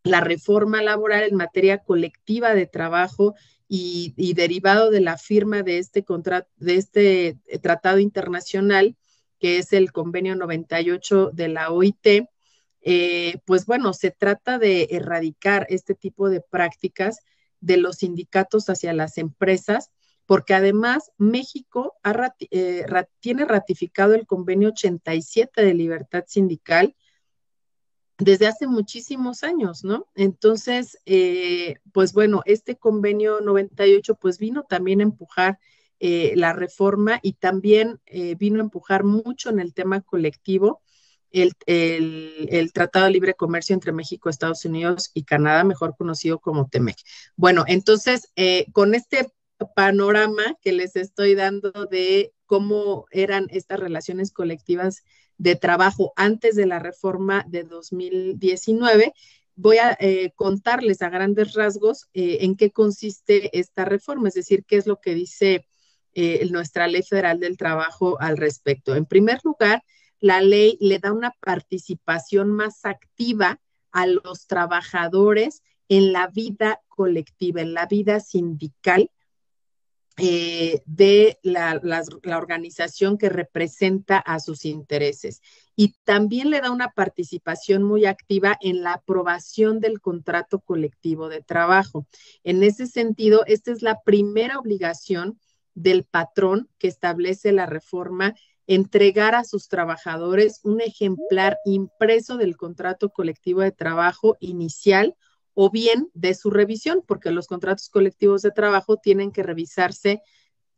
la reforma laboral en materia colectiva de trabajo y derivado de la firma de este contrato, de este tratado internacional, que es el convenio 98 de la OIT, pues bueno, se trata de erradicar este tipo de prácticas de los sindicatos hacia las empresas, porque además México tiene ratificado el convenio 87 de libertad sindical desde hace muchísimos años, ¿no? Entonces, pues bueno, este convenio 98 pues vino también a empujar la reforma y también vino a empujar mucho en el tema colectivo el Tratado de Libre Comercio entre México, Estados Unidos y Canadá, mejor conocido como TEMEC. Bueno, entonces, con este panorama que les estoy dando de cómo eran estas relaciones colectivas de trabajo antes de la reforma de 2019, voy a contarles a grandes rasgos en qué consiste esta reforma, es decir, qué es lo que dice nuestra Ley Federal del Trabajo al respecto. En primer lugar, la ley le da una participación más activa a los trabajadores en la vida colectiva, en la vida sindical, de la organización que representa a sus intereses. Y también le da una participación muy activa en la aprobación del contrato colectivo de trabajo. En ese sentido, esta es la primera obligación del patrón que establece la reforma: entregar a sus trabajadores un ejemplar impreso del contrato colectivo de trabajo inicial o bien de su revisión, porque los contratos colectivos de trabajo tienen que revisarse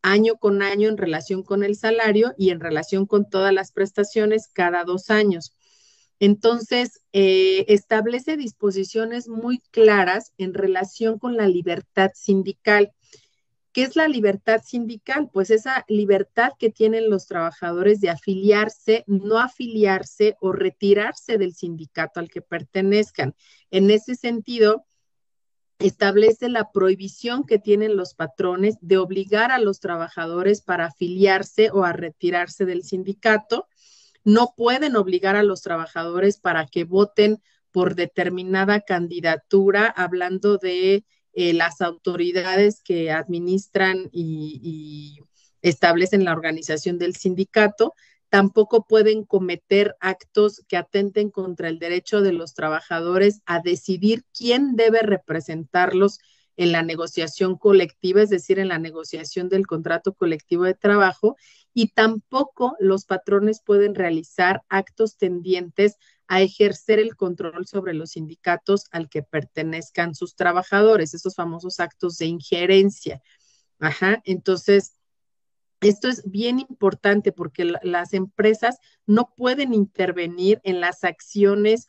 año con año en relación con el salario y en relación con todas las prestaciones cada 2 años. Entonces, establece disposiciones muy claras en relación con la libertad sindical. ¿Qué es la libertad sindical? Pues esa libertad que tienen los trabajadores de afiliarse, no afiliarse o retirarse del sindicato al que pertenezcan. En ese sentido, establece la prohibición que tienen los patrones de obligar a los trabajadores para afiliarse o a retirarse del sindicato. No pueden obligar a los trabajadores para que voten por determinada candidatura, hablando de las autoridades que administran y establecen la organización del sindicato. Tampoco pueden cometer actos que atenten contra el derecho de los trabajadores a decidir quién debe representarlos en la negociación colectiva, es decir, en la negociación del contrato colectivo de trabajo, y tampoco los patrones pueden realizar actos tendientes a ejercer el control sobre los sindicatos al que pertenezcan sus trabajadores, esos famosos actos de injerencia. Ajá, entonces, esto es bien importante porque las empresas no pueden intervenir en las acciones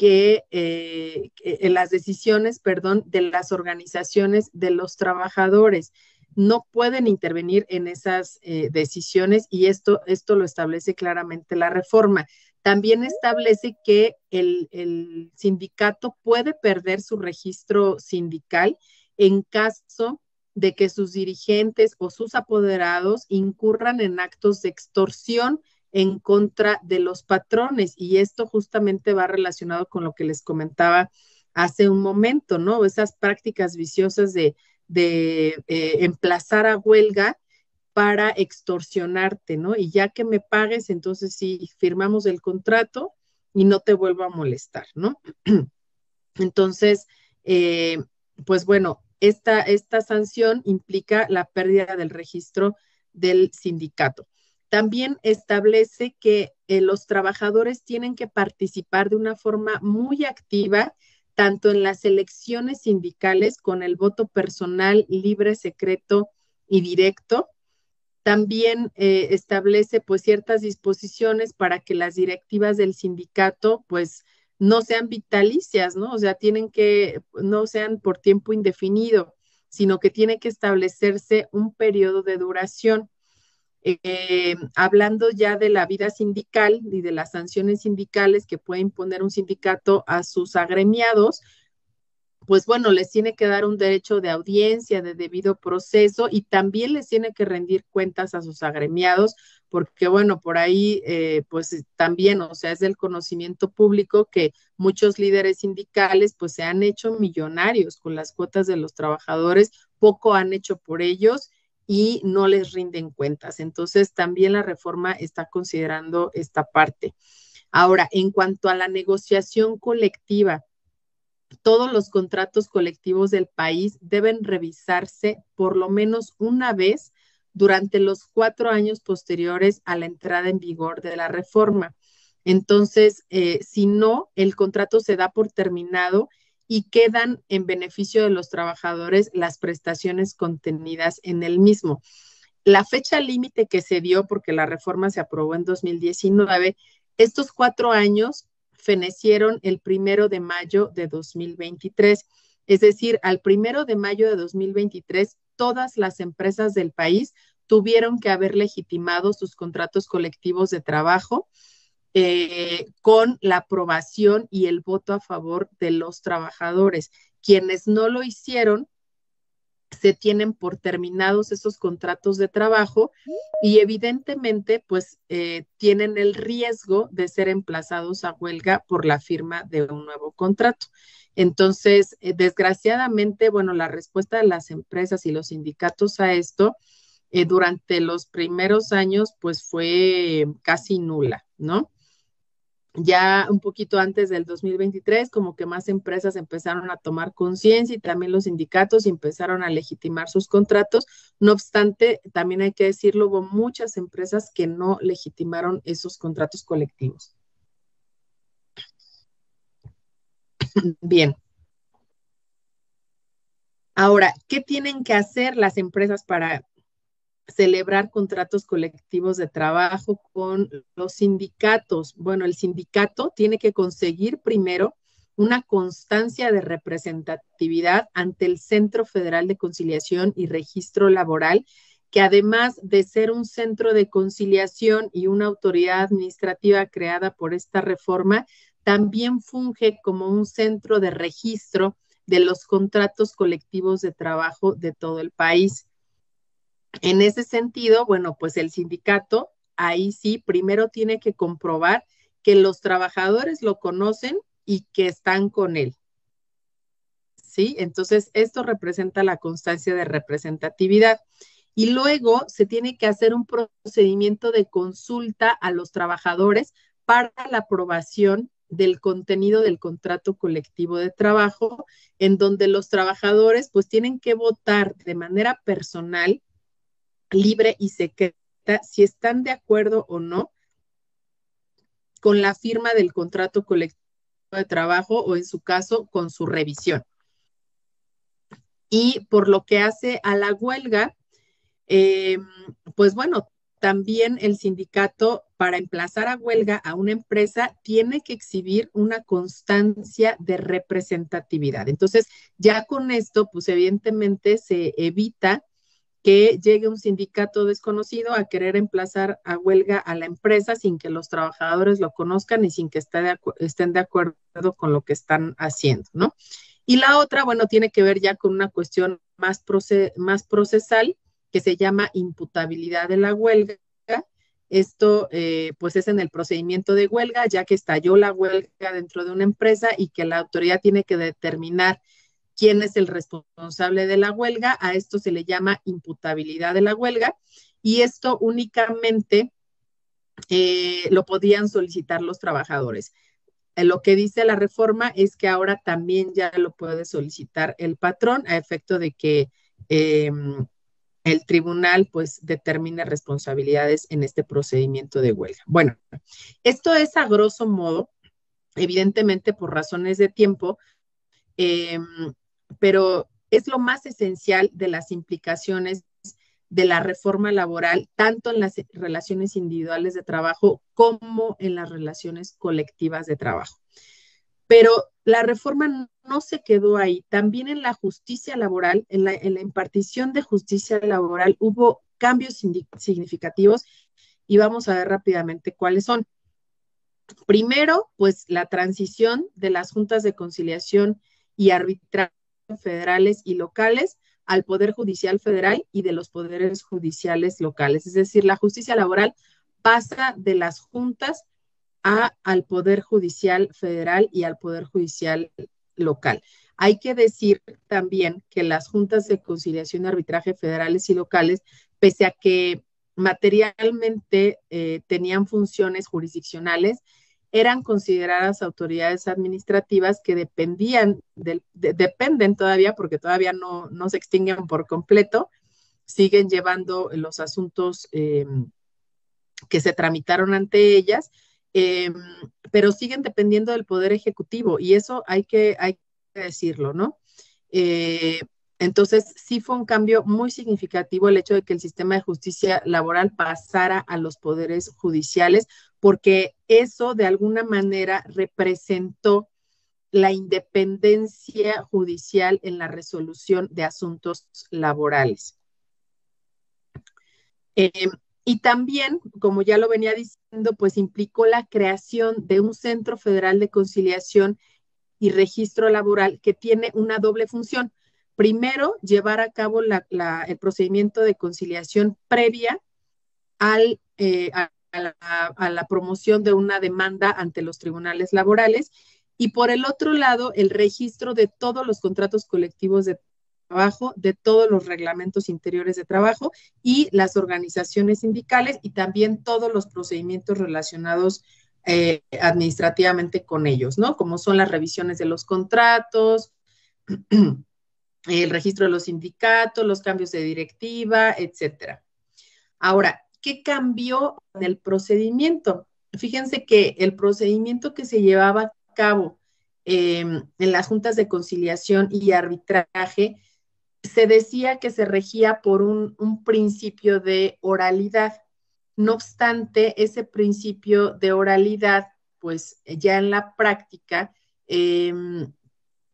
en las decisiones, perdón, de las organizaciones de los trabajadores. No pueden intervenir en esas decisiones y esto lo establece claramente la reforma. También establece que el sindicato puede perder su registro sindical en caso de que sus dirigentes o sus apoderados incurran en actos de extorsión en contra de los patrones. Y esto justamente va relacionado con lo que les comentaba hace un momento, ¿no? Esas prácticas viciosas de emplazar a huelga para extorsionarte, ¿no? Y ya que me pagues, entonces sí, firmamos el contrato y no te vuelvo a molestar, ¿no? Entonces, pues bueno, esta sanción implica la pérdida del registro del sindicato. También establece que los trabajadores tienen que participar de una forma muy activa, tanto en las elecciones sindicales con el voto personal, libre, secreto y directo. También establece pues ciertas disposiciones para que las directivas del sindicato pues no sean vitalicias, ¿no? O sea, no sean por tiempo indefinido, sino que tiene que establecerse un periodo de duración. Hablando ya de la vida sindical y de las sanciones sindicales que puede imponer un sindicato a sus agremiados, pues bueno, les tiene que dar un derecho de audiencia, de debido proceso y también les tiene que rendir cuentas a sus agremiados, porque bueno, por ahí pues también, o sea, es del conocimiento público que muchos líderes sindicales pues se han hecho millonarios con las cuotas de los trabajadores, poco han hecho por ellos y no les rinden cuentas. Entonces también la reforma está considerando esta parte. Ahora, en cuanto a la negociación colectiva, todos los contratos colectivos del país deben revisarse por lo menos una vez durante los 4 años posteriores a la entrada en vigor de la reforma. Entonces, si no, el contrato se da por terminado y quedan en beneficio de los trabajadores las prestaciones contenidas en el mismo. La fecha límite que se dio, porque la reforma se aprobó en 2019, estos 4 años fenecieron el 1 de mayo de 2023. Es decir, al 1 de mayo de 2023, todas las empresas del país tuvieron que haber legitimado sus contratos colectivos de trabajo con la aprobación y el voto a favor de los trabajadores. Quienes no lo hicieron, se tienen por terminados esos contratos de trabajo y evidentemente pues tienen el riesgo de ser emplazados a huelga por la firma de un nuevo contrato. Entonces, desgraciadamente, bueno, la respuesta de las empresas y los sindicatos a esto durante los primeros años pues fue casi nula, ¿no? Ya un poquito antes del 2023, como que más empresas empezaron a tomar conciencia y también los sindicatos empezaron a legitimar sus contratos. No obstante, también hay que decirlo, hubo muchas empresas que no legitimaron esos contratos colectivos. Bien. Ahora, ¿qué tienen que hacer las empresas para celebrar contratos colectivos de trabajo con los sindicatos? Bueno, el sindicato tiene que conseguir primero una constancia de representatividad ante el Centro Federal de Conciliación y Registro Laboral, que además de ser un centro de conciliación y una autoridad administrativa creada por esta reforma, también funge como un centro de registro de los contratos colectivos de trabajo de todo el país. En ese sentido, bueno, pues el sindicato ahí sí primero tiene que comprobar que los trabajadores lo conocen y que están con él. ¿Sí? Entonces, esto representa la constancia de representatividad. Y luego se tiene que hacer un procedimiento de consulta a los trabajadores para la aprobación del contenido del contrato colectivo de trabajo, en donde los trabajadores pues tienen que votar de manera personal, libre y secreta si están de acuerdo o no con la firma del contrato colectivo de trabajo o en su caso con su revisión. Y por lo que hace a la huelga, pues bueno, también el sindicato para emplazar a huelga a una empresa tiene que exhibir una constancia de representatividad. Entonces, ya con esto, pues evidentemente se evita que llegue un sindicato desconocido a querer emplazar a huelga a la empresa sin que los trabajadores lo conozcan y sin que estén de acuerdo con lo que están haciendo, ¿no? Y la otra, bueno, tiene que ver ya con una cuestión más procesal, que se llama imputabilidad de la huelga. Esto, pues, es en el procedimiento de huelga, ya que estalló la huelga dentro de una empresa y que la autoridad tiene que determinar quién es el responsable de la huelga. A esto se le llama imputabilidad de la huelga y esto únicamente lo podían solicitar los trabajadores. Lo que dice la reforma es que ahora también ya lo puede solicitar el patrón a efecto de que el tribunal pues determine responsabilidades en este procedimiento de huelga. Bueno, esto es a grosso modo, evidentemente por razones de tiempo, pero es lo más esencial de las implicaciones de la reforma laboral, tanto en las relaciones individuales de trabajo como en las relaciones colectivas de trabajo. Pero la reforma no se quedó ahí. También en la justicia laboral, en la impartición de justicia laboral, hubo cambios significativos y vamos a ver rápidamente cuáles son. Primero, pues la transición de las juntas de conciliación y arbitraje federales y locales al Poder Judicial Federal y de los poderes judiciales locales. Es decir, la justicia laboral pasa de las juntas al Poder Judicial Federal y al Poder Judicial local. Hay que decir también que las juntas de conciliación y arbitraje federales y locales, pese a que materialmente tenían funciones jurisdiccionales, eran consideradas autoridades administrativas que dependen todavía, porque todavía no se extinguen por completo, siguen llevando los asuntos que se tramitaron ante ellas, pero siguen dependiendo del Poder Ejecutivo, y eso hay que decirlo, ¿no? Entonces, sí fue un cambio muy significativo el hecho de que el sistema de justicia laboral pasara a los poderes judiciales, porque eso de alguna manera representó la independencia judicial en la resolución de asuntos laborales. Y también, como ya lo venía diciendo, pues implicó la creación de un Centro Federal de Conciliación y Registro Laboral que tiene una doble función. Primero, llevar a cabo el procedimiento de conciliación previa a la promoción de una demanda ante los tribunales laborales, y por el otro lado, el registro de todos los contratos colectivos de trabajo, de todos los reglamentos interiores de trabajo y las organizaciones sindicales, y también todos los procedimientos relacionados administrativamente con ellos, ¿no? Como son las revisiones de los contratos, el registro de los sindicatos, los cambios de directiva, etcétera. Ahora, ¿qué cambió en el procedimiento? Fíjense que el procedimiento que se llevaba a cabo en las juntas de conciliación y arbitraje se decía que se regía por un principio de oralidad. No obstante, ese principio de oralidad, pues ya en la práctica,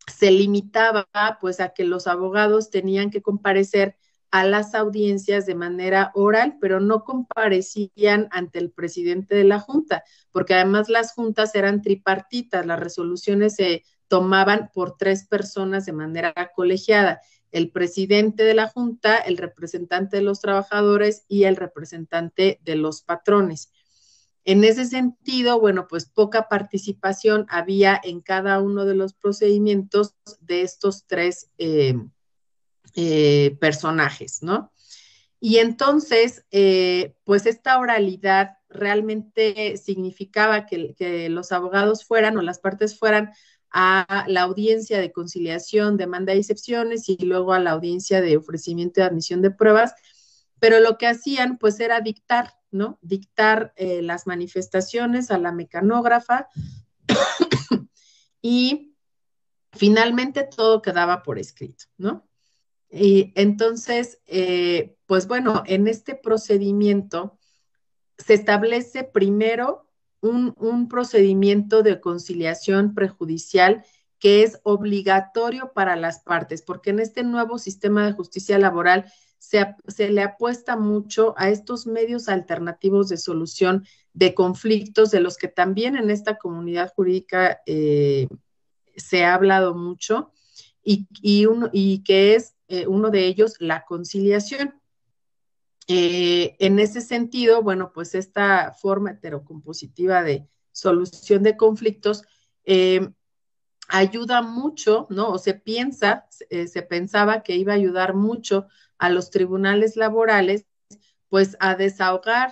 se limitaba pues a que los abogados tenían que comparecer a las audiencias de manera oral, pero no comparecían ante el presidente de la junta, porque además las juntas eran tripartitas, las resoluciones se tomaban por 3 personas de manera colegiada: el presidente de la junta, el representante de los trabajadores y el representante de los patrones. En ese sentido, bueno, pues poca participación había en cada uno de los procedimientos de estos tres personajes, ¿no? Y entonces, pues esta oralidad realmente significaba que los abogados fueran o las partes fueran a la audiencia de conciliación, demanda y excepciones y luego a la audiencia de ofrecimiento y admisión de pruebas, pero lo que hacían pues era dictar, ¿no? Dictar las manifestaciones a la mecanógrafa y finalmente todo quedaba por escrito, ¿no? Y entonces, pues bueno, en este procedimiento se establece primero un procedimiento de conciliación prejudicial que es obligatorio para las partes, porque en este nuevo sistema de justicia laboral se le apuesta mucho a estos medios alternativos de solución de conflictos, de los que también en esta comunidad jurídica se ha hablado mucho, y que es uno de ellos la conciliación. En ese sentido, bueno, pues esta forma heterocompositiva de solución de conflictos ayuda mucho, ¿no? O se pensaba que iba a ayudar mucho a los tribunales laborales, pues a desahogar,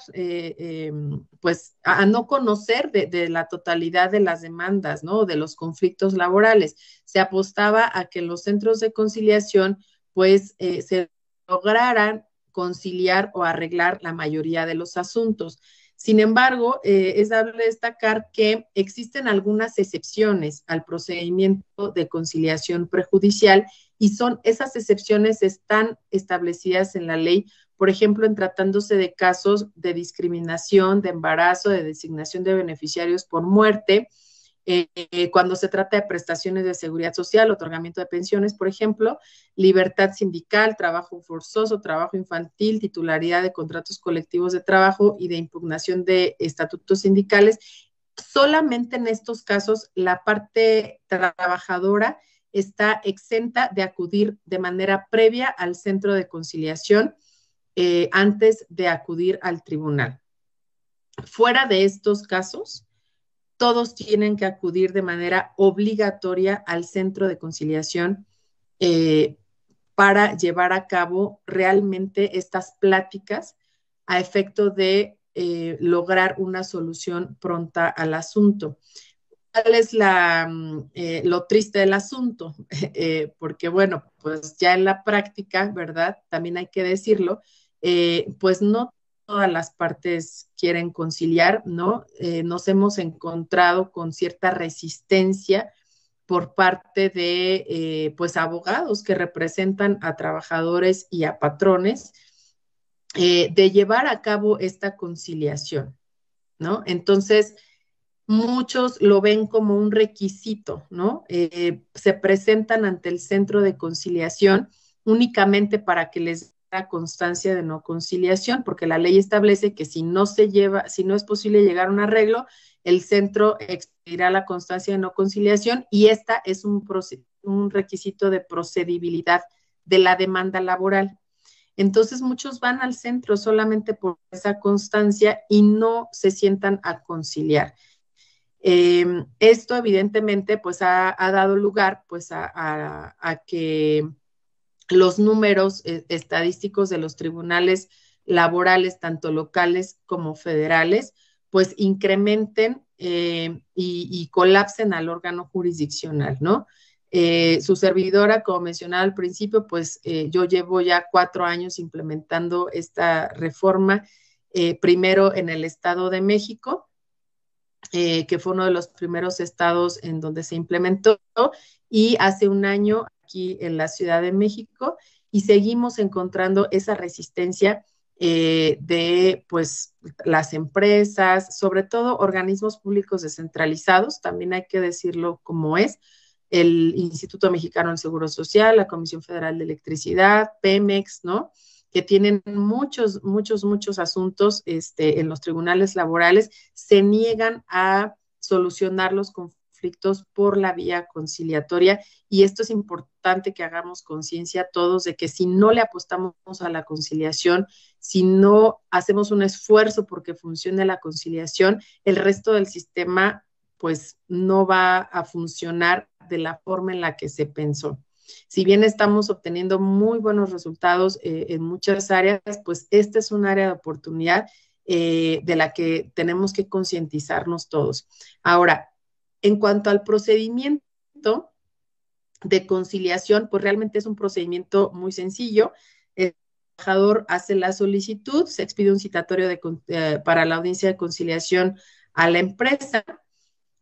pues a no conocer de la totalidad de las demandas, ¿no? De los conflictos laborales. Se apostaba a que los centros de conciliación, pues, se lograran conciliar o arreglar la mayoría de los asuntos. Sin embargo, es dable destacar que existen algunas excepciones al procedimiento de conciliación prejudicial y esas excepciones están establecidas en la ley, por ejemplo, en tratándose de casos de discriminación, de embarazo, de designación de beneficiarios por muerte, cuando se trata de prestaciones de seguridad social, otorgamiento de pensiones, por ejemplo, libertad sindical, trabajo forzoso, trabajo infantil, titularidad de contratos colectivos de trabajo y de impugnación de estatutos sindicales. Solamente en estos casos la parte trabajadora está exenta de acudir de manera previa al centro de conciliación antes de acudir al tribunal. Fuera de estos casos, todos tienen que acudir de manera obligatoria al centro de conciliación para llevar a cabo realmente estas pláticas a efecto de lograr una solución pronta al asunto. ¿Cuál es lo triste del asunto? Porque bueno, pues ya en la práctica, ¿verdad? También hay que decirlo, pues no todas las partes quieren conciliar, ¿no? Nos hemos encontrado con cierta resistencia por parte de, pues, abogados que representan a trabajadores y a patrones de llevar a cabo esta conciliación, ¿no? Entonces, muchos lo ven como un requisito, ¿no? Se presentan ante el centro de conciliación únicamente para que les dé la constancia de no conciliación, porque la ley establece que si no es posible llegar a un arreglo, el centro expedirá la constancia de no conciliación y esta es un requisito de procedibilidad de la demanda laboral. Entonces muchos van al centro solamente por esa constancia y no se sientan a conciliar. Esto evidentemente pues ha dado lugar pues a que los números estadísticos de los tribunales laborales, tanto locales como federales, pues incrementen y colapsen al órgano jurisdiccional, ¿no? Su servidora, como mencionaba al principio, pues yo llevo ya 4 años implementando esta reforma, primero en el Estado de México, que fue uno de los primeros estados en donde se implementó, y hace un año aquí en la Ciudad de México, y seguimos encontrando esa resistencia de pues las empresas, sobre todo organismos públicos descentralizados, también hay que decirlo como es, el Instituto Mexicano del Seguro Social, la Comisión Federal de Electricidad, Pemex, ¿no? Que tienen muchos asuntos en los tribunales laborales, se niegan a solucionar los conflictos por la vía conciliatoria, y esto es importante importante que hagamos conciencia todos de que si no le apostamos a la conciliación, si no hacemos un esfuerzo porque funcione la conciliación, el resto del sistema pues no va a funcionar de la forma en la que se pensó. Si bien estamos obteniendo muy buenos resultados en muchas áreas, pues esta es un área de oportunidad de la que tenemos que concientizarnos todos. Ahora, en cuanto al procedimiento de conciliación, pues realmente es un procedimiento muy sencillo. El trabajador hace la solicitud, se expide un citatorio para la audiencia de conciliación a la empresa,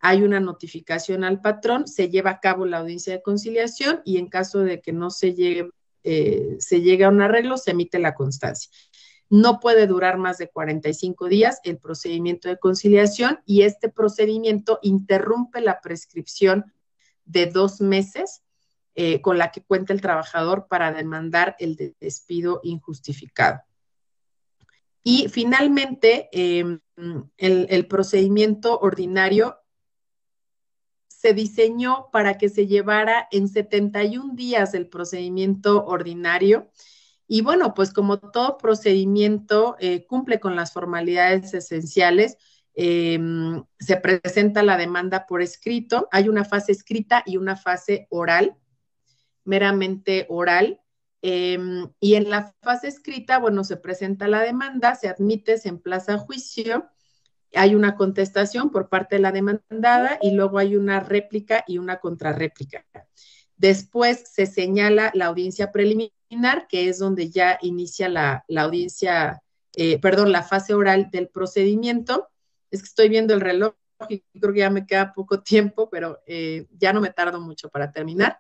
hay una notificación al patrón, se lleva a cabo la audiencia de conciliación y en caso de que no se llegue a un arreglo, se emite la constancia. No puede durar más de 45 días el procedimiento de conciliación y este procedimiento interrumpe la prescripción de 2 meses con la que cuenta el trabajador para demandar el despido injustificado. Y finalmente, el procedimiento ordinario se diseñó para que se llevara en 71 días el procedimiento ordinario. Y bueno, pues como todo procedimiento cumple con las formalidades esenciales, se presenta la demanda por escrito, hay una fase escrita y una fase oral, meramente oral. Y en la fase escrita, bueno, se presenta la demanda, se admite, se emplaza a juicio, hay una contestación por parte de la demandada y luego hay una réplica y una contrarréplica. Después se señala la audiencia preliminar, que es donde ya inicia la audiencia, la fase oral del procedimiento. Es que estoy viendo el reloj y creo que ya me queda poco tiempo, pero ya no me tardo mucho para terminar.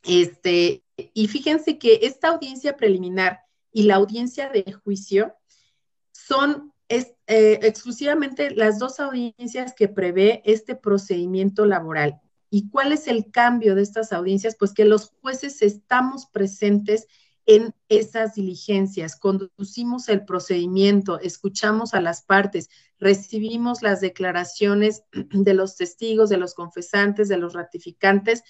Y fíjense que esta audiencia preliminar y la audiencia de juicio son exclusivamente las dos audiencias que prevé este procedimiento laboral. ¿Y cuál es el cambio de estas audiencias? Pues que los jueces estamos presentes en esas diligencias, conducimos el procedimiento, escuchamos a las partes, recibimos las declaraciones de los testigos, de los confesantes, de los ratificantes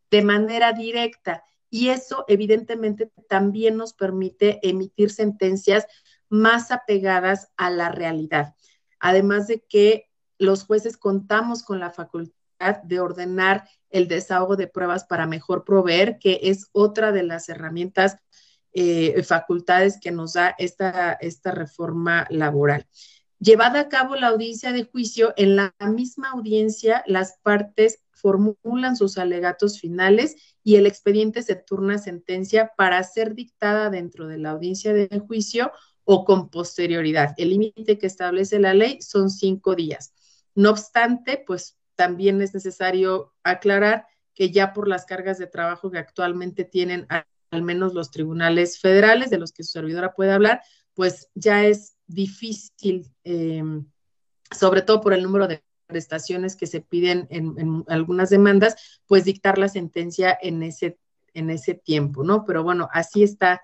de manera directa. Y eso evidentemente también nos permite emitir sentencias más apegadas a la realidad. Además de que los jueces contamos con la facultad de ordenar el desahogo de pruebas para mejor proveer, que es otra de las herramientas, facultades que nos da esta reforma laboral. Llevada a cabo la audiencia de juicio, en la misma audiencia las partes formulan sus alegatos finales y el expediente se turna a sentencia para ser dictada dentro de la audiencia de juicio o con posterioridad. El límite que establece la ley son 5 días. No obstante, pues también es necesario aclarar que ya por las cargas de trabajo que actualmente tienen al menos los tribunales federales, de los que su servidora puede hablar, pues ya es difícil, sobre todo por el número de prestaciones que se piden en algunas demandas, pues dictar la sentencia en ese tiempo, ¿no? Pero bueno, así está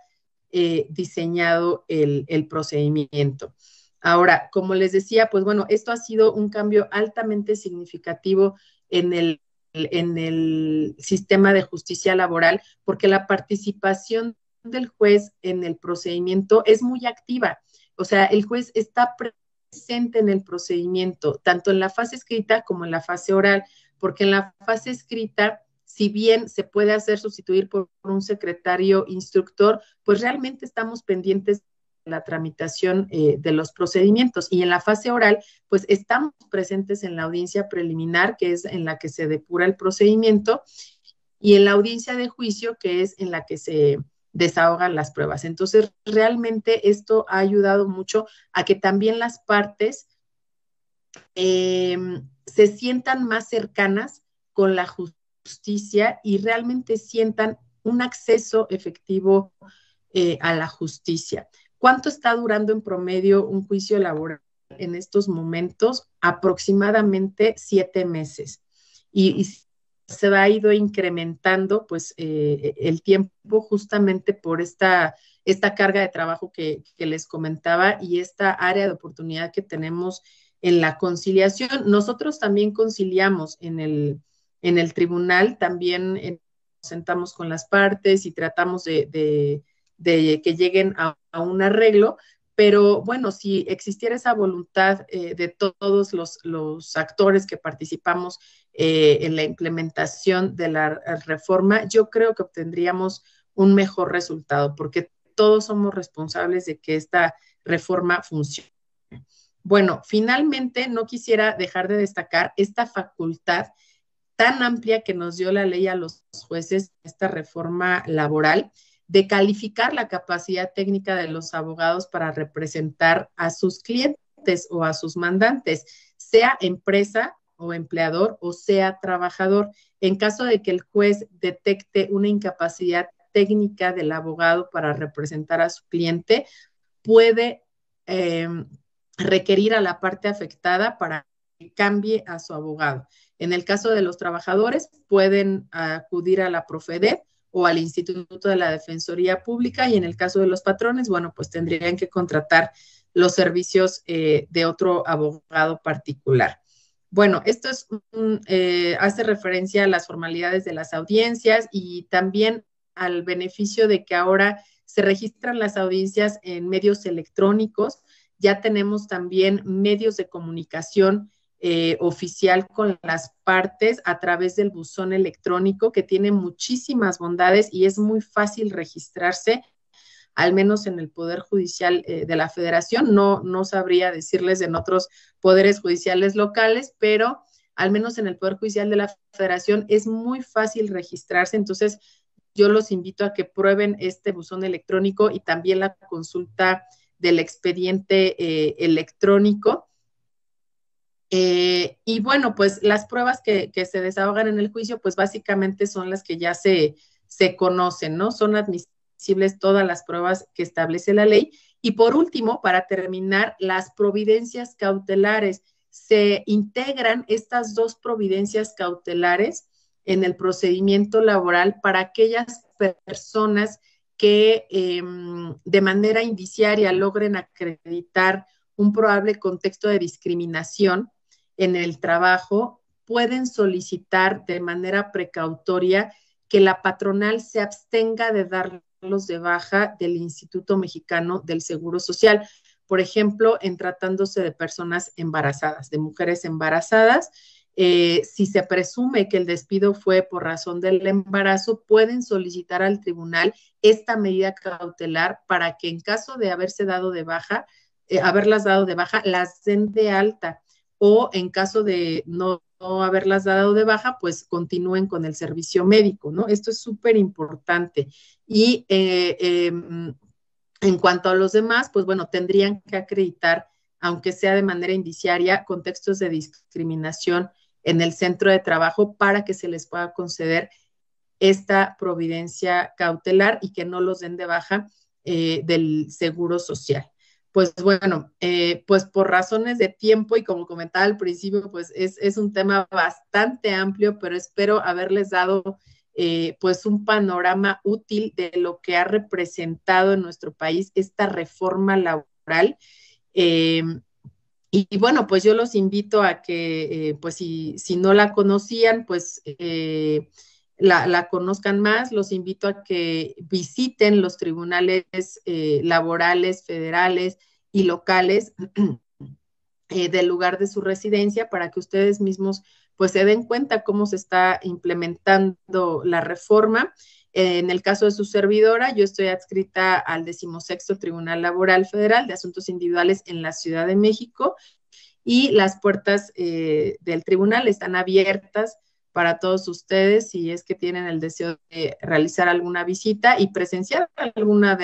diseñado el procedimiento. Ahora, como les decía, pues bueno, esto ha sido un cambio altamente significativo en el sistema de justicia laboral, porque la participación del juez en el procedimiento es muy activa. O sea, el juez está presente en el procedimiento, tanto en la fase escrita como en la fase oral, porque en la fase escrita, si bien se puede hacer sustituir por un secretario instructor, pues realmente estamos pendientes de la tramitación de los procedimientos. Y en la fase oral, pues estamos presentes en la audiencia preliminar, que es en la que se depura el procedimiento, y en la audiencia de juicio, que es en la que se desahogan las pruebas. Entonces, realmente esto ha ayudado mucho a que también las partes se sientan más cercanas con la justicia y realmente sientan un acceso efectivo a la justicia. ¿Cuánto está durando en promedio un juicio laboral en estos momentos? Aproximadamente 7 meses. Y se ha ido incrementando pues el tiempo justamente por esta carga de trabajo que les comentaba y esta área de oportunidad que tenemos en la conciliación. Nosotros también conciliamos en el tribunal, también en sentamos con las partes y tratamos de que lleguen a un arreglo. Pero bueno, si existiera esa voluntad de todos los actores que participamos en la implementación de la reforma, yo creo que obtendríamos un mejor resultado, porque todos somos responsables de que esta reforma funcione. Bueno, finalmente no quisiera dejar de destacar esta facultad tan amplia que nos dio la ley a los jueces, esta reforma laboral, de calificar la capacidad técnica de los abogados para representar a sus clientes o a sus mandantes, sea empresa o empleador o sea trabajador. En caso de que el juez detecte una incapacidad técnica del abogado para representar a su cliente, puede requerir a la parte afectada para que cambie a su abogado. En el caso de los trabajadores, pueden acudir a la Profedet o al Instituto de la Defensoría Pública, y en el caso de los patrones, bueno, pues tendrían que contratar los servicios de otro abogado particular. Bueno, esto es hace referencia a las formalidades de las audiencias y también al beneficio de que ahora se registran las audiencias en medios electrónicos. Ya tenemos también medios de comunicación oficial con las partes a través del buzón electrónico, que tiene muchísimas bondades y es muy fácil registrarse, al menos en el Poder Judicial de la Federación. No sabría decirles en otros poderes judiciales locales, pero al menos en el Poder Judicial de la Federación es muy fácil registrarse. Entonces, yo los invito a que prueben este buzón electrónico y también la consulta del expediente electrónico. Y bueno, pues las pruebas que se desahogan en el juicio, pues básicamente son las que ya se conocen, ¿no? Son admisibles todas las pruebas que establece la ley. Y por último, para terminar, las providencias cautelares. Se integran estas dos providencias cautelares en el procedimiento laboral para aquellas personas que de manera indiciaria logren acreditar un probable contexto de discriminación en el trabajo, pueden solicitar de manera precautoria que la patronal se abstenga de darlos de baja del Instituto Mexicano del Seguro Social. Por ejemplo, en tratándose de personas embarazadas, de mujeres embarazadas, si se presume que el despido fue por razón del embarazo, pueden solicitar al tribunal esta medida cautelar para que en caso de haberse dado de baja, haberlas dado de baja, las den de alta, o en caso de no haberlas dado de baja, pues continúen con el servicio médico, ¿no? Esto es súper importante. Y en cuanto a los demás, pues bueno, tendrían que acreditar, aunque sea de manera indiciaria, contextos de discriminación en el centro de trabajo para que se les pueda conceder esta providencia cautelar y que no los den de baja del Seguro Social. Pues bueno, pues por razones de tiempo y como comentaba al principio, pues es un tema bastante amplio, pero espero haberles dado pues un panorama útil de lo que ha representado en nuestro país esta reforma laboral. Y bueno, pues yo los invito a que, pues si no la conocían, pues la conozcan más. Los invito a que visiten los tribunales laborales, federales y locales del lugar de su residencia para que ustedes mismos pues se den cuenta cómo se está implementando la reforma. En el caso de su servidora, yo estoy adscrita al 16º Tribunal Laboral Federal de Asuntos Individuales en la Ciudad de México, y las puertas del tribunal están abiertas para todos ustedes si es que tienen el deseo de realizar alguna visita y presenciar alguna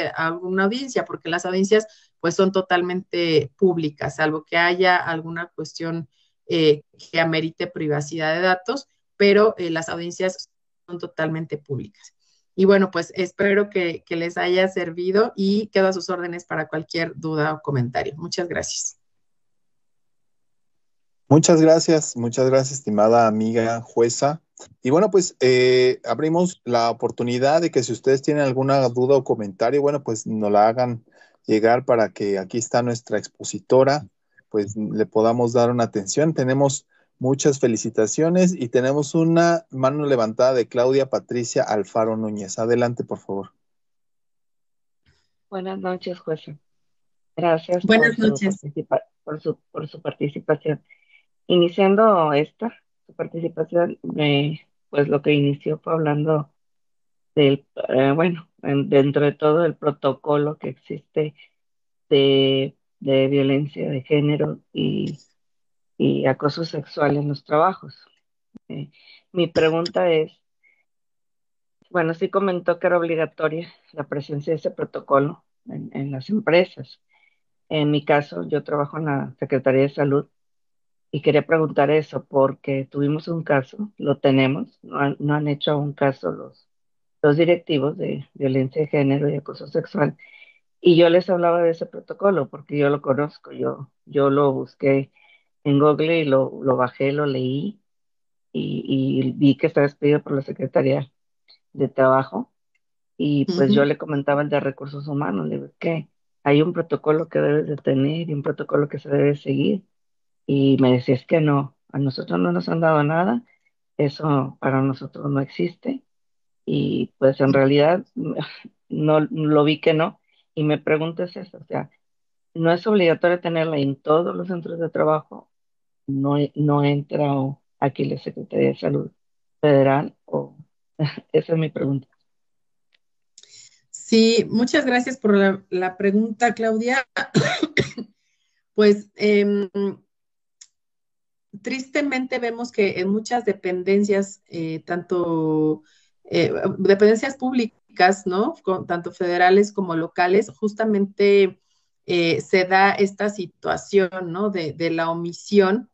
audiencia, porque las audiencias pues son totalmente públicas, salvo que haya alguna cuestión que amerite privacidad de datos, pero las audiencias son totalmente públicas. Y bueno, pues espero que les haya servido y quedo a sus órdenes para cualquier duda o comentario. Muchas gracias. Muchas gracias, estimada amiga jueza. Y bueno, pues abrimos la oportunidad de que si ustedes tienen alguna duda o comentario, bueno, pues nos la hagan llegar para que aquí está nuestra expositora, pues le podamos dar una atención. Tenemos Muchas felicitaciones y tenemos una mano levantada de Claudia Patricia Alfaro Núñez. Adelante, por favor. Buenas noches, jueza. Gracias Buenas noches. por su participación. Iniciando su participación, pues lo que inició fue hablando dentro de todo el protocolo que existe de violencia de género y acoso sexual en los trabajos. Mi pregunta es, bueno, sí comentó que era obligatoria la presencia de ese protocolo en las empresas. En mi caso, yo trabajo en la Secretaría de Salud y quería preguntar eso porque tuvimos un caso, lo tenemos, no han hecho aún caso los directivos de violencia de género y acoso sexual. Y yo les hablaba de ese protocolo porque yo lo conozco, yo lo busqué en Google y lo bajé, lo leí y vi que estaba expedido por la Secretaría de Trabajo. Y pues yo Ujú. le comentaba el de recursos humanos, le digo, que hay un protocolo que debes de tener y un protocolo que se debe seguir. Y me decía, es que no, a nosotros no nos han dado nada, eso para nosotros no existe. Y pues en realidad no lo vi que no. Y me pregunto es eso, o sea, no es obligatorio tenerla en todos los centros de trabajo, no entra aquí la Secretaría de Salud Federal, o esa es mi pregunta. Sí, muchas gracias por la pregunta, Claudia. Pues tristemente vemos que en muchas dependencias, tanto dependencias públicas, ¿no? Tanto federales como locales, justamente se da esta situación, ¿no? De la omisión,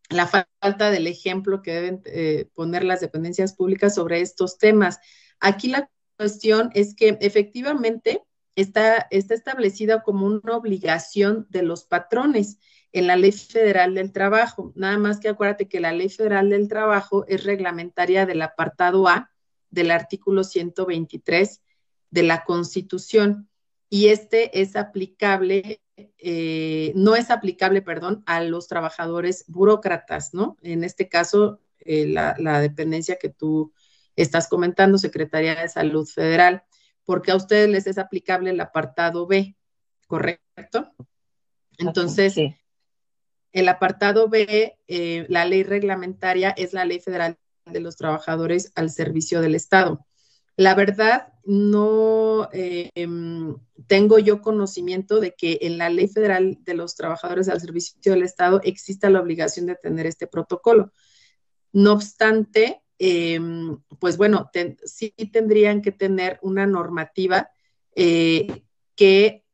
la falta del ejemplo que deben poner las dependencias públicas sobre estos temas. Aquí la cuestión es que efectivamente está establecida como una obligación de los patrones en la Ley Federal del Trabajo. Nada más que acuérdate que la Ley Federal del Trabajo es reglamentaria del apartado A del artículo 123 de la Constitución y este es aplicable, no es aplicable, perdón, a los trabajadores burócratas, ¿no? En este caso, la dependencia que tú estás comentando, Secretaría de Salud Federal, porque a ustedes les es aplicable el apartado B, ¿correcto? Así, Entonces, sí. el apartado B, la ley reglamentaria es la Ley Federal de los Trabajadores al Servicio del Estado. La verdad, no tengo yo conocimiento de que en la Ley Federal de los Trabajadores al Servicio del Estado exista la obligación de tener este protocolo. No obstante, pues bueno, sí tendrían que tener una normativa que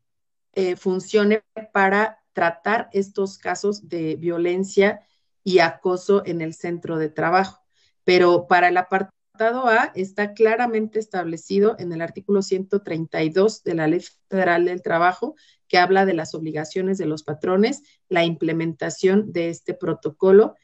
funcione para tratar estos casos de violencia y acoso en el centro de trabajo. Pero para el apartado A está claramente establecido en el artículo 132 de la Ley Federal del Trabajo, que habla de las obligaciones de los patrones, la implementación de este protocolo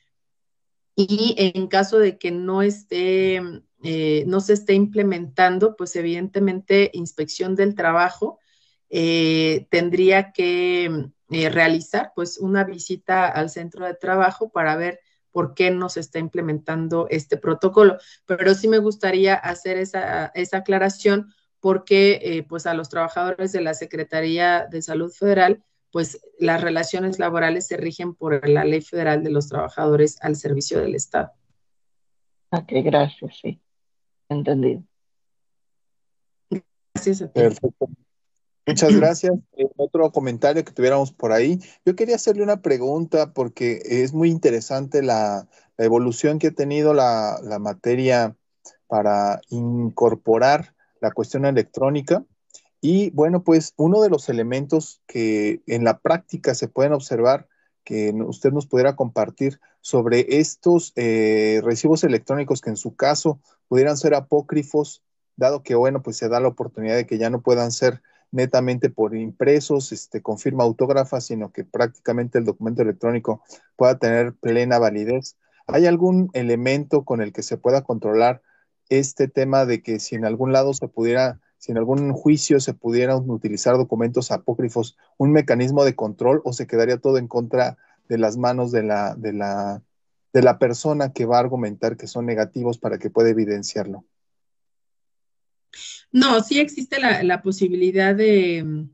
y en caso de que no se esté implementando, pues evidentemente Inspección del Trabajo tendría que realizar pues una visita al centro de trabajo para ver por qué no se está implementando este protocolo. Pero sí me gustaría hacer esa aclaración porque pues a los trabajadores de la Secretaría de Salud Federal pues las relaciones laborales se rigen por la Ley Federal de los Trabajadores al Servicio del Estado. Ok, gracias, sí, entendido. Gracias a ti. Perfecto. Muchas gracias. Otro comentario que tuviéramos por ahí. Yo quería hacerle una pregunta porque es muy interesante la evolución que ha tenido la materia para incorporar la cuestión electrónica. Y bueno, pues uno de los elementos que en la práctica se pueden observar, que usted nos pudiera compartir sobre estos recibos electrónicos que en su caso pudieran ser apócrifos, dado que, bueno, pues se da la oportunidad de que ya no puedan ser netamente por impresos, con firma autógrafa, sino que prácticamente el documento electrónico pueda tener plena validez. ¿Hay algún elemento con el que se pueda controlar este tema de que si en algún lado se pudiera, si en algún juicio se pudieran utilizar documentos apócrifos, un mecanismo de control o se quedaría todo en contra de las manos de la persona que va a argumentar que son negativos para que pueda evidenciarlo? No, sí existe la posibilidad de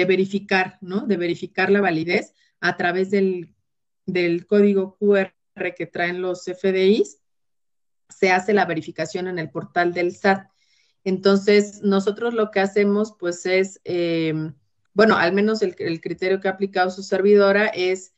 verificar, ¿no? De verificar la validez a través del código QR que traen los FDIs. Se hace la verificación en el portal del SAT. Entonces, nosotros lo que hacemos, pues, es, bueno, al menos el criterio que ha aplicado su servidora es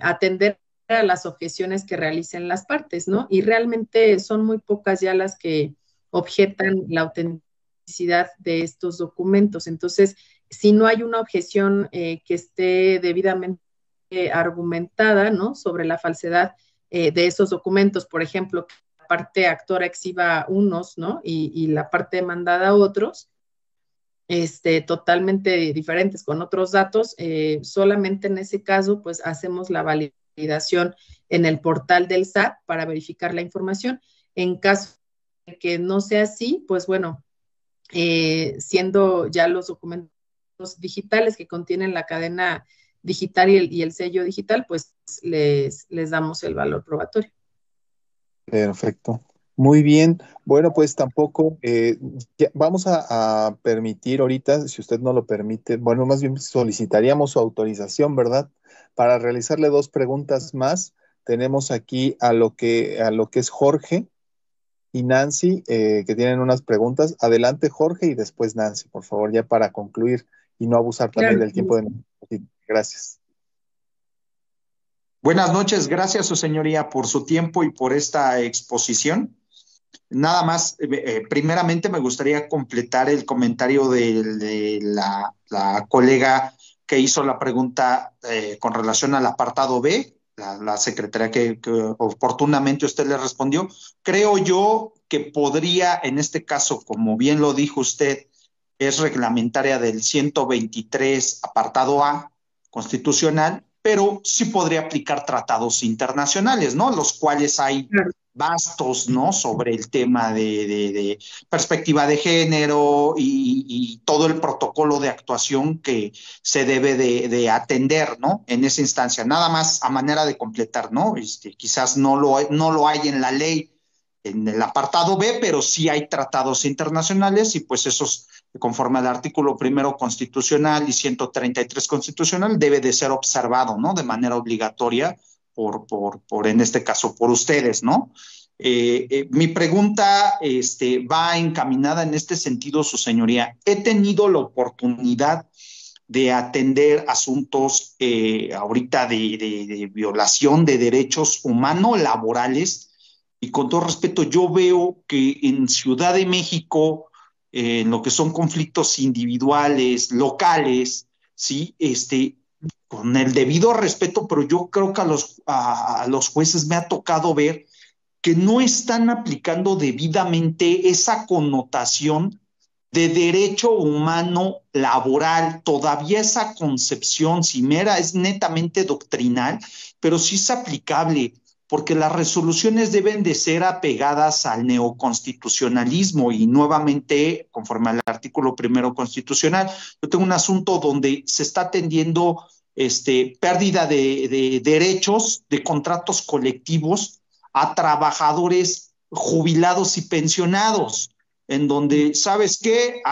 atender a las objeciones que realicen las partes, ¿no? Y realmente son muy pocas ya las que objetan la autenticidad de estos documentos. Entonces, si no hay una objeción que esté debidamente argumentada, ¿no? Sobre la falsedad de esos documentos, por ejemplo, parte actora exhiba unos, ¿no? Y la parte demandada otros, totalmente diferentes con otros datos, solamente en ese caso, pues hacemos la validación en el portal del SAT para verificar la información. En caso de que no sea así, pues bueno, siendo ya los documentos digitales que contienen la cadena digital y el sello digital, pues les damos el valor probatorio. Perfecto. Muy bien. Bueno, pues tampoco vamos a permitir ahorita, si usted no lo permite, bueno, más bien solicitaríamos su autorización, ¿verdad? Para realizarle dos preguntas más. Tenemos aquí a lo que es Jorge y Nancy, que tienen unas preguntas. Adelante, Jorge, y después Nancy, por favor, ya para concluir y no abusar también Claro. del tiempo de Nancy. Gracias. Buenas noches, gracias su señoría por su tiempo y por esta exposición. Nada más, primeramente me gustaría completar el comentario de la colega que hizo la pregunta con relación al apartado B, la secretaria que oportunamente usted le respondió. Creo yo que podría, en este caso, como bien lo dijo usted, es reglamentaria del 123, apartado A, constitucional, pero sí podría aplicar tratados internacionales, ¿no? Los cuales hay vastos, ¿no? Sobre el tema de perspectiva de género y todo el protocolo de actuación que se debe de atender, ¿no? En esa instancia. Nada más a manera de completar, ¿no? Quizás no lo hay en la ley en el apartado B, pero sí hay tratados internacionales y pues esos, conforme al artículo 1 constitucional y 133 constitucional, debe de ser observado, ¿no? De manera obligatoria por en este caso, por ustedes, ¿no? Mi pregunta va encaminada en este sentido, su señoría. He tenido la oportunidad de atender asuntos ahorita de violación de derechos humanos laborales, y con todo respeto, yo veo que en Ciudad de México, en lo que son conflictos individuales, locales, ¿sí? Con el debido respeto, pero yo creo que a los jueces me ha tocado ver que no están aplicando debidamente esa connotación de derecho humano laboral. Todavía esa concepción cimera es netamente doctrinal, pero sí es aplicable, porque las resoluciones deben de ser apegadas al neoconstitucionalismo y nuevamente, conforme al artículo 1 constitucional, yo tengo un asunto donde se está atendiendo pérdida de derechos, de contratos colectivos a trabajadores jubilados y pensionados, en donde, ¿sabes qué?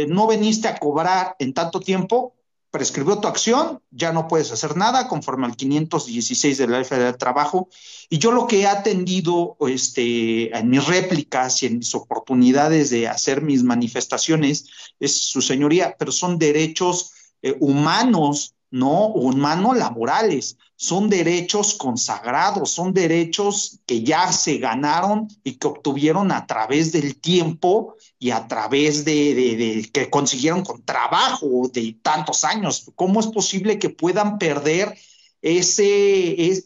No veniste a cobrar en tanto tiempo, prescribió tu acción, ya no puedes hacer nada conforme al 516 de la Ley Federal del Trabajo. Y yo lo que he atendido en mis réplicas y en mis oportunidades de hacer mis manifestaciones es, su señoría, pero son derechos humanos, no humanos laborales, son derechos consagrados, son derechos que ya se ganaron y que obtuvieron a través del tiempo y a través de que consiguieron con trabajo de tantos años. ¿Cómo es posible que puedan perder ese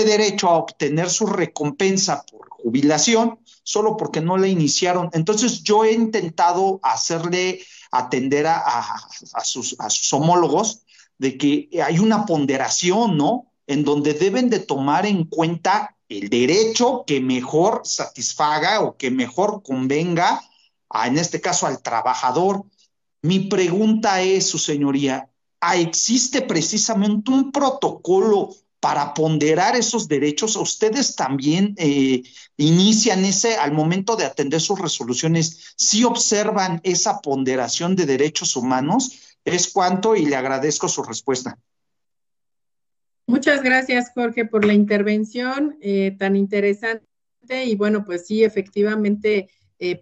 derecho a obtener su recompensa por jubilación solo porque no la iniciaron? Entonces yo he intentado atender a sus homólogos de que hay una ponderación, ¿no? En donde deben de tomar en cuenta el derecho que mejor satisfaga o que mejor convenga, en este caso al trabajador. Mi pregunta es, su señoría, ¿existe precisamente un protocolo para ponderar esos derechos? ¿Ustedes también inician al momento de atender sus resoluciones, sí observan esa ponderación de derechos humanos? ¿Es cuánto? Y le agradezco su respuesta. Muchas gracias, Jorge, por la intervención tan interesante. Y bueno, pues sí, efectivamente,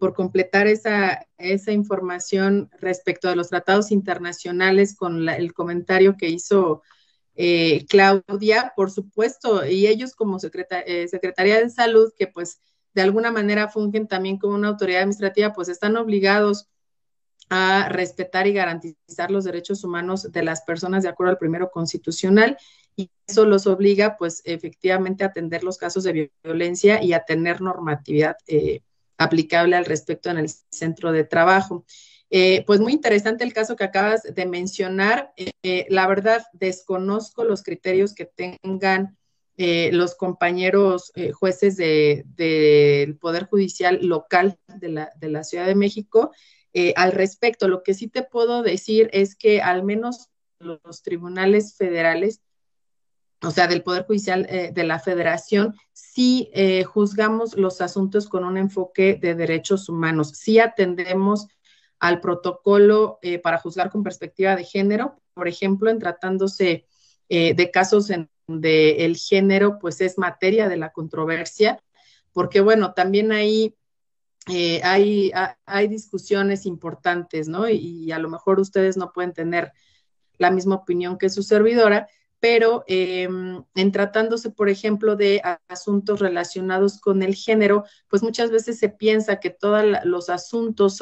por completar esa información respecto a los tratados internacionales con el comentario que hizo Claudia, por supuesto, y ellos como Secretaría de Salud, que pues de alguna manera fungen también como una autoridad administrativa, pues están obligados a respetar y garantizar los derechos humanos de las personas de acuerdo al primero constitucional, y eso los obliga pues efectivamente a atender los casos de violencia y a tener normatividad aplicable al respecto en el centro de trabajo. Pues muy interesante el caso que acabas de mencionar. La verdad, desconozco los criterios que tengan los compañeros jueces del Poder Judicial local de la Ciudad de México. Al respecto, lo que sí te puedo decir es que al menos los tribunales federales, o sea, del Poder Judicial de la Federación, sí juzgamos los asuntos con un enfoque de derechos humanos. Sí atendemos al protocolo para juzgar con perspectiva de género, por ejemplo, en tratándose de casos en donde el género pues es materia de la controversia, porque bueno, también ahí hay discusiones importantes, ¿no? Y a lo mejor ustedes no pueden tener la misma opinión que su servidora, pero en tratándose, por ejemplo, de asuntos relacionados con el género, pues muchas veces se piensa que todos los asuntos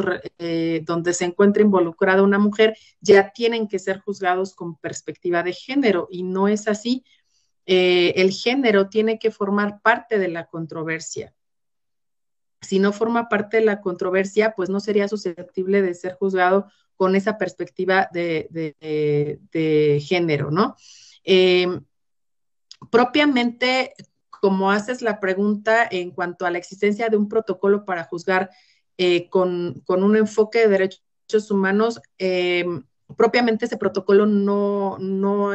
donde se encuentra involucrada una mujer ya tienen que ser juzgados con perspectiva de género, y no es así. El género tiene que formar parte de la controversia. Si no forma parte de la controversia, pues no sería susceptible de ser juzgado con esa perspectiva de género, ¿no? Propiamente, como haces la pregunta en cuanto a la existencia de un protocolo para juzgar con un enfoque de derechos humanos, propiamente ese protocolo no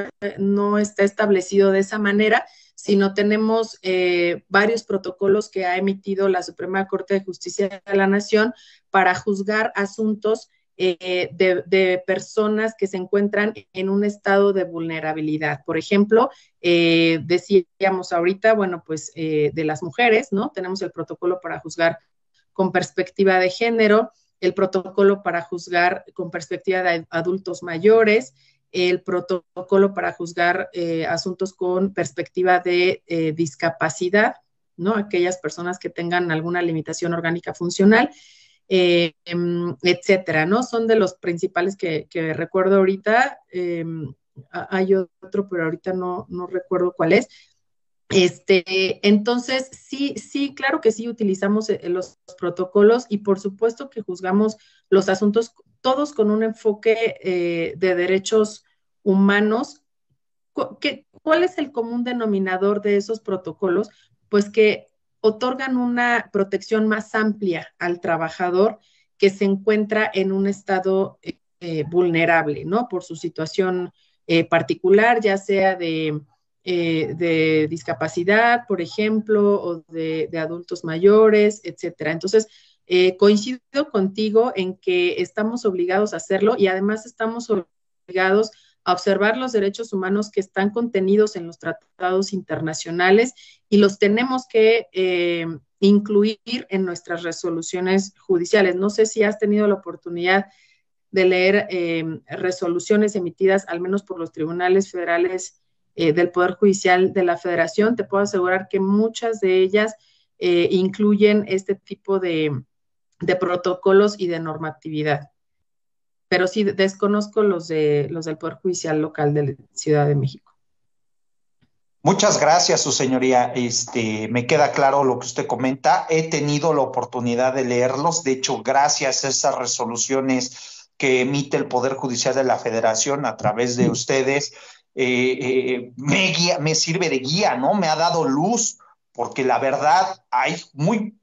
está establecido de esa manera, sino tenemos varios protocolos que ha emitido la Suprema Corte de Justicia de la Nación para juzgar asuntos de personas que se encuentran en un estado de vulnerabilidad. Por ejemplo, decíamos ahorita, bueno, pues de las mujeres, ¿no? Tenemos el protocolo para juzgar con perspectiva de género, el protocolo para juzgar con perspectiva de adultos mayores, el protocolo para juzgar asuntos con perspectiva de discapacidad, ¿no? Aquellas personas que tengan alguna limitación orgánica funcional, etcétera, ¿no? Son de los principales que recuerdo ahorita. Hay otro, pero ahorita no recuerdo cuál es. Entonces, sí, claro que sí utilizamos los protocolos, y por supuesto que juzgamos los asuntos todos con un enfoque de derechos humanos. ¿Cuál es el común denominador de esos protocolos? Pues que otorgan una protección más amplia al trabajador que se encuentra en un estado vulnerable, ¿no? Por su situación particular, ya sea de discapacidad, por ejemplo, o de adultos mayores, etcétera. Entonces, coincido contigo en que estamos obligados a hacerlo, y además estamos obligados a observar los derechos humanos que están contenidos en los tratados internacionales, y los tenemos que incluir en nuestras resoluciones judiciales. No sé si has tenido la oportunidad de leer resoluciones emitidas al menos por los tribunales federales del Poder Judicial de la Federación. Te puedo asegurar que muchas de ellas incluyen este tipo de protocolos y de normatividad. Pero sí, desconozco los del Poder Judicial local de la Ciudad de México. Muchas gracias, su señoría. Me queda claro lo que usted comenta. He tenido la oportunidad de leerlos. De hecho, gracias a esas resoluciones que emite el Poder Judicial de la Federación a través de ustedes, me sirve de guía, ¿no? Me ha dado luz, porque la verdad hay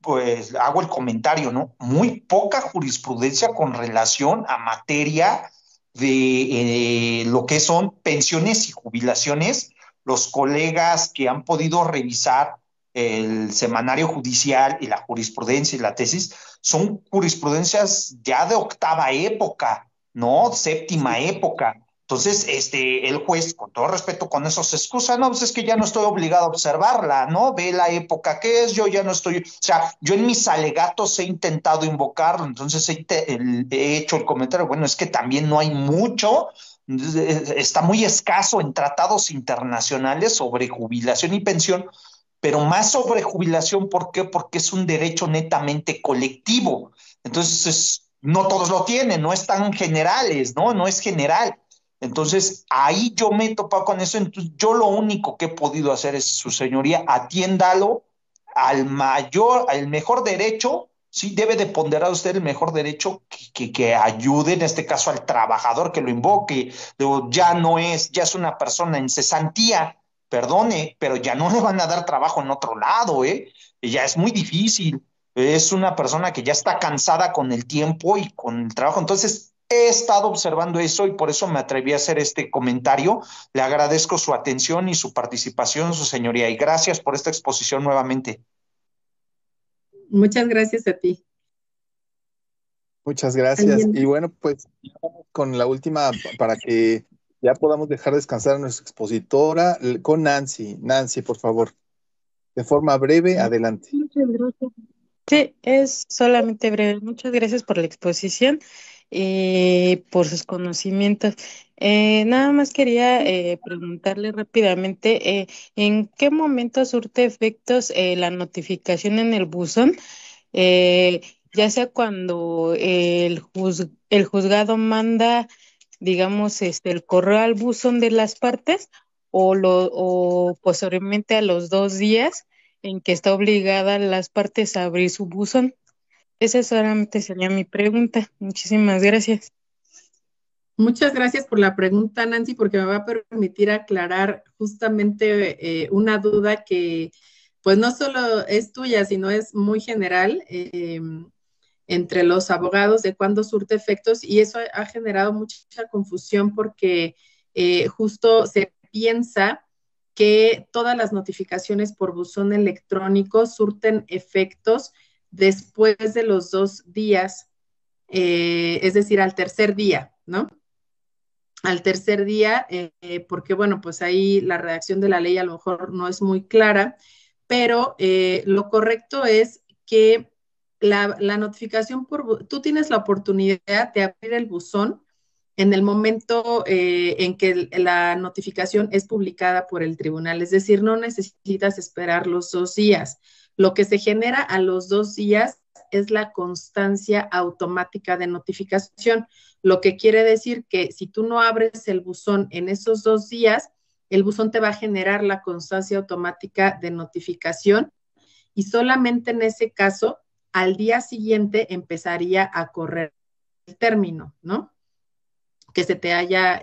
pues hago el comentario, ¿no? Muy poca jurisprudencia con relación a materia de lo que son pensiones y jubilaciones los colegas que han podido revisar el semanario judicial y la jurisprudencia y la tesis, son jurisprudencias ya de octava época, ¿no? Séptima época. Entonces, el juez, con todo respeto, con eso se excusa, no, pues es que ya no estoy obligado a observarla, ¿no? Ve la época que es, yo ya no estoy, o sea, yo en mis alegatos he intentado invocarlo, entonces he hecho el comentario, bueno, es que también no hay mucho, está muy escaso en tratados internacionales sobre jubilación y pensión, pero más sobre jubilación, ¿por qué? Porque es un derecho netamente colectivo. Entonces, no todos lo tienen, no están generales, ¿no? No es general. Entonces, ahí yo me he topado con eso. Entonces, yo lo único que he podido hacer es, su señoría, atiéndalo al mejor derecho. Sí, debe de ponderar usted el mejor derecho que ayude, en este caso, al trabajador que lo invoque. Ya es una persona en cesantía, perdone, pero ya no le van a dar trabajo en otro lado, ¿eh? Ya es muy difícil. Es una persona que ya está cansada con el tiempo y con el trabajo. Entonces, he estado observando eso y por eso me atreví a hacer este comentario. Le agradezco su atención y su participación, su señoría, y gracias por esta exposición nuevamente. Muchas gracias a ti. Muchas gracias. Y bueno, pues vamos con la última para que ya podamos dejar descansar a nuestra expositora con Nancy. Nancy, por favor, de forma breve, adelante. Muchas gracias. Sí, es solamente breve. Muchas gracias por la exposición y por sus conocimientos. Nada más quería preguntarle rápidamente, ¿en qué momento surte efectos la notificación en el buzón? Eh, ya sea cuando el juzgado manda, digamos, el correo al buzón de las partes o posteriormente a los 2 días en que está obligada las partes a abrir su buzón. Esa solamente sería mi pregunta. Muchísimas gracias. Muchas gracias por la pregunta, Nancy, porque me va a permitir aclarar justamente una duda que pues no solo es tuya, sino es muy general entre los abogados de cuándo surte efectos y eso ha generado mucha confusión porque justo se piensa que todas las notificaciones por buzón electrónico surten efectos después de los 2 días, es decir, al tercer día, ¿no? Al tercer día, porque bueno, pues ahí la redacción de la ley a lo mejor no es muy clara, pero lo correcto es que la notificación tú tienes la oportunidad de abrir el buzón en el momento en que la notificación es publicada por el tribunal, es decir, no necesitas esperar los 2 días. Lo que se genera a los 2 días es la constancia automática de notificación, lo que quiere decir que si tú no abres el buzón en esos 2 días, el buzón te va a generar la constancia automática de notificación y solamente en ese caso, al día siguiente empezaría a correr el término, ¿no? Que se te haya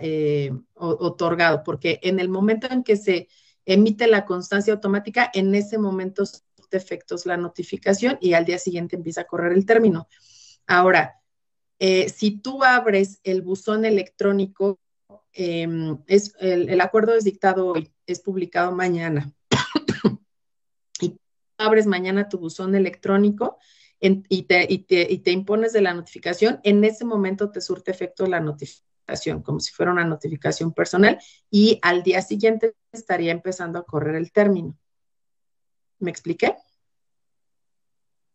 otorgado, porque en el momento en que se emite la constancia automática, en ese momento surte efectos la notificación y al día siguiente empieza a correr el término. Ahora, si tú abres el buzón electrónico, el acuerdo es dictado hoy, es publicado mañana. Y abres mañana tu buzón electrónico y te impones de la notificación, en ese momento te surte efecto la notificación, como si fuera una notificación personal, y al día siguiente estaría empezando a correr el término. ¿Me expliqué?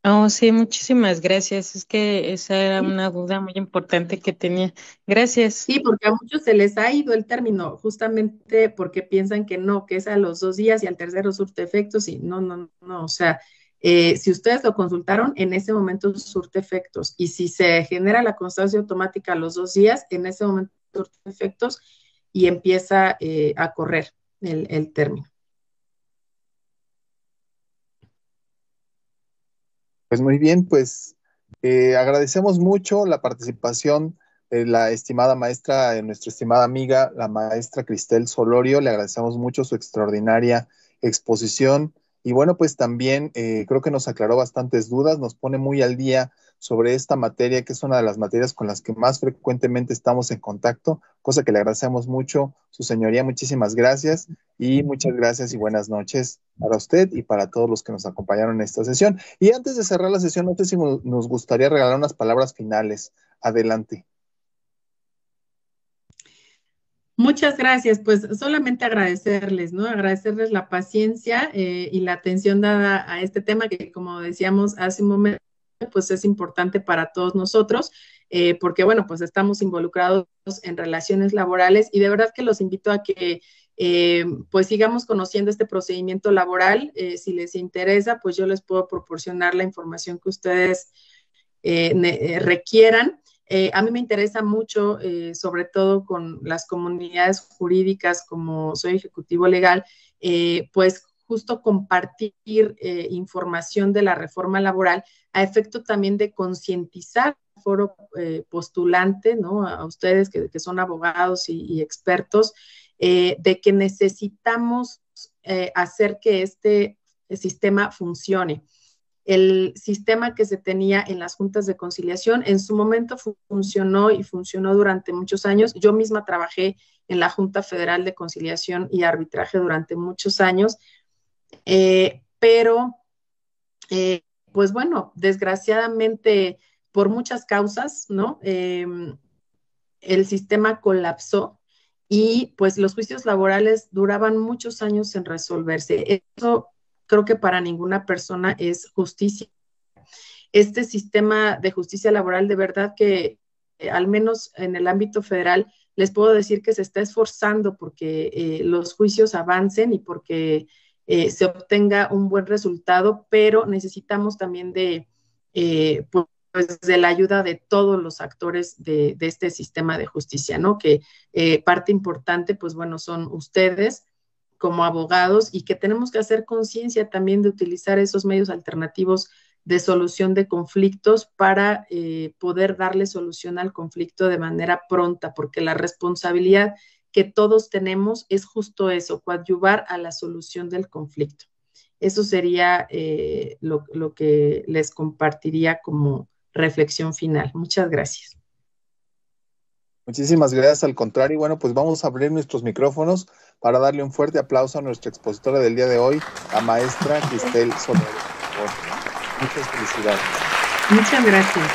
Oh, sí, muchísimas gracias. Es que esa era una duda muy importante que tenía. Gracias. Sí, porque a muchos se les ha ido el término, justamente porque piensan que no, que es a los 2 días y al tercero surte efectos, y no, o sea, si ustedes lo consultaron, en ese momento surte efectos, y si se genera la constancia automática a los 2 días, en ese momento surte efectos y empieza a correr el término. Pues muy bien, pues agradecemos mucho la participación de la estimada maestra, de nuestra estimada amiga, la maestra Cristel Solorio. Le agradecemos mucho su extraordinaria exposición Y bueno, pues también creo que nos aclaró bastantes dudas, nos pone muy al día sobre esta materia, que es una de las materias con las que más frecuentemente estamos en contacto, cosa que le agradecemos mucho, su señoría. Muchísimas gracias y muchas gracias y buenas noches para usted y para todos los que nos acompañaron en esta sesión. Y antes de cerrar la sesión, no sé si nos gustaría regalar unas palabras finales. Adelante. Muchas gracias, pues solamente agradecerles, ¿no? Agradecerles la paciencia y la atención dada a este tema que, como decíamos hace un momento, pues es importante para todos nosotros, porque, bueno, pues estamos involucrados en relaciones laborales y de verdad que los invito a que, pues sigamos conociendo este procedimiento laboral. Si les interesa, pues yo les puedo proporcionar la información que ustedes requieran. A mí me interesa mucho, sobre todo con las comunidades jurídicas, como soy ejecutivo legal, pues justo compartir información de la reforma laboral a efecto también de concientizar al foro postulante, ¿no? A ustedes que son abogados y expertos, de que necesitamos hacer que este sistema funcione. El sistema que se tenía en las juntas de conciliación en su momento funcionó y funcionó durante muchos años. Yo misma trabajé en la Junta Federal de Conciliación y Arbitraje durante muchos años, pero pues bueno, desgraciadamente por muchas causas, ¿no? El sistema colapsó y pues los juicios laborales duraban muchos años en resolverse. Eso creo que para ninguna persona es justicia. Este sistema de justicia laboral, de verdad que al menos en el ámbito federal, les puedo decir que se está esforzando porque los juicios avancen y porque se obtenga un buen resultado, pero necesitamos también pues de la ayuda de todos los actores de este sistema de justicia, ¿no? Que parte importante, pues bueno, son ustedes como abogados y que tenemos que hacer conciencia también de utilizar esos medios alternativos de solución de conflictos para poder darle solución al conflicto de manera pronta, porque la responsabilidad que todos tenemos es justo eso, coadyuvar a la solución del conflicto. Eso sería lo que les compartiría como reflexión final. Muchas gracias. Muchísimas gracias, al contrario. Bueno, pues vamos a abrir nuestros micrófonos para darle un fuerte aplauso a nuestra expositora del día de hoy, la maestra Cristel Solero. Muchas felicidades. Muchas gracias.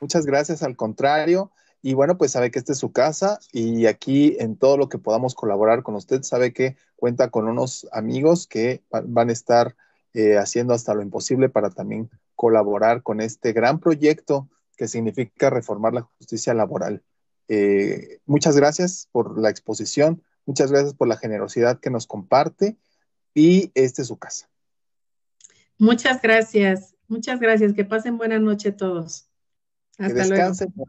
Muchas gracias, al contrario. Y bueno, pues sabe que esta es su casa y aquí en todo lo que podamos colaborar con usted, sabe que cuenta con unos amigos que van a estar haciendo hasta lo imposible para también colaborar con este gran proyecto que significa reformar la justicia laboral. Muchas gracias por la exposición, muchas gracias por la generosidad que nos comparte y esta es su casa. Muchas gracias, que pasen buena noche todos. Hasta luego. Que descansen la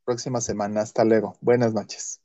próxima semana, hasta luego, buenas noches.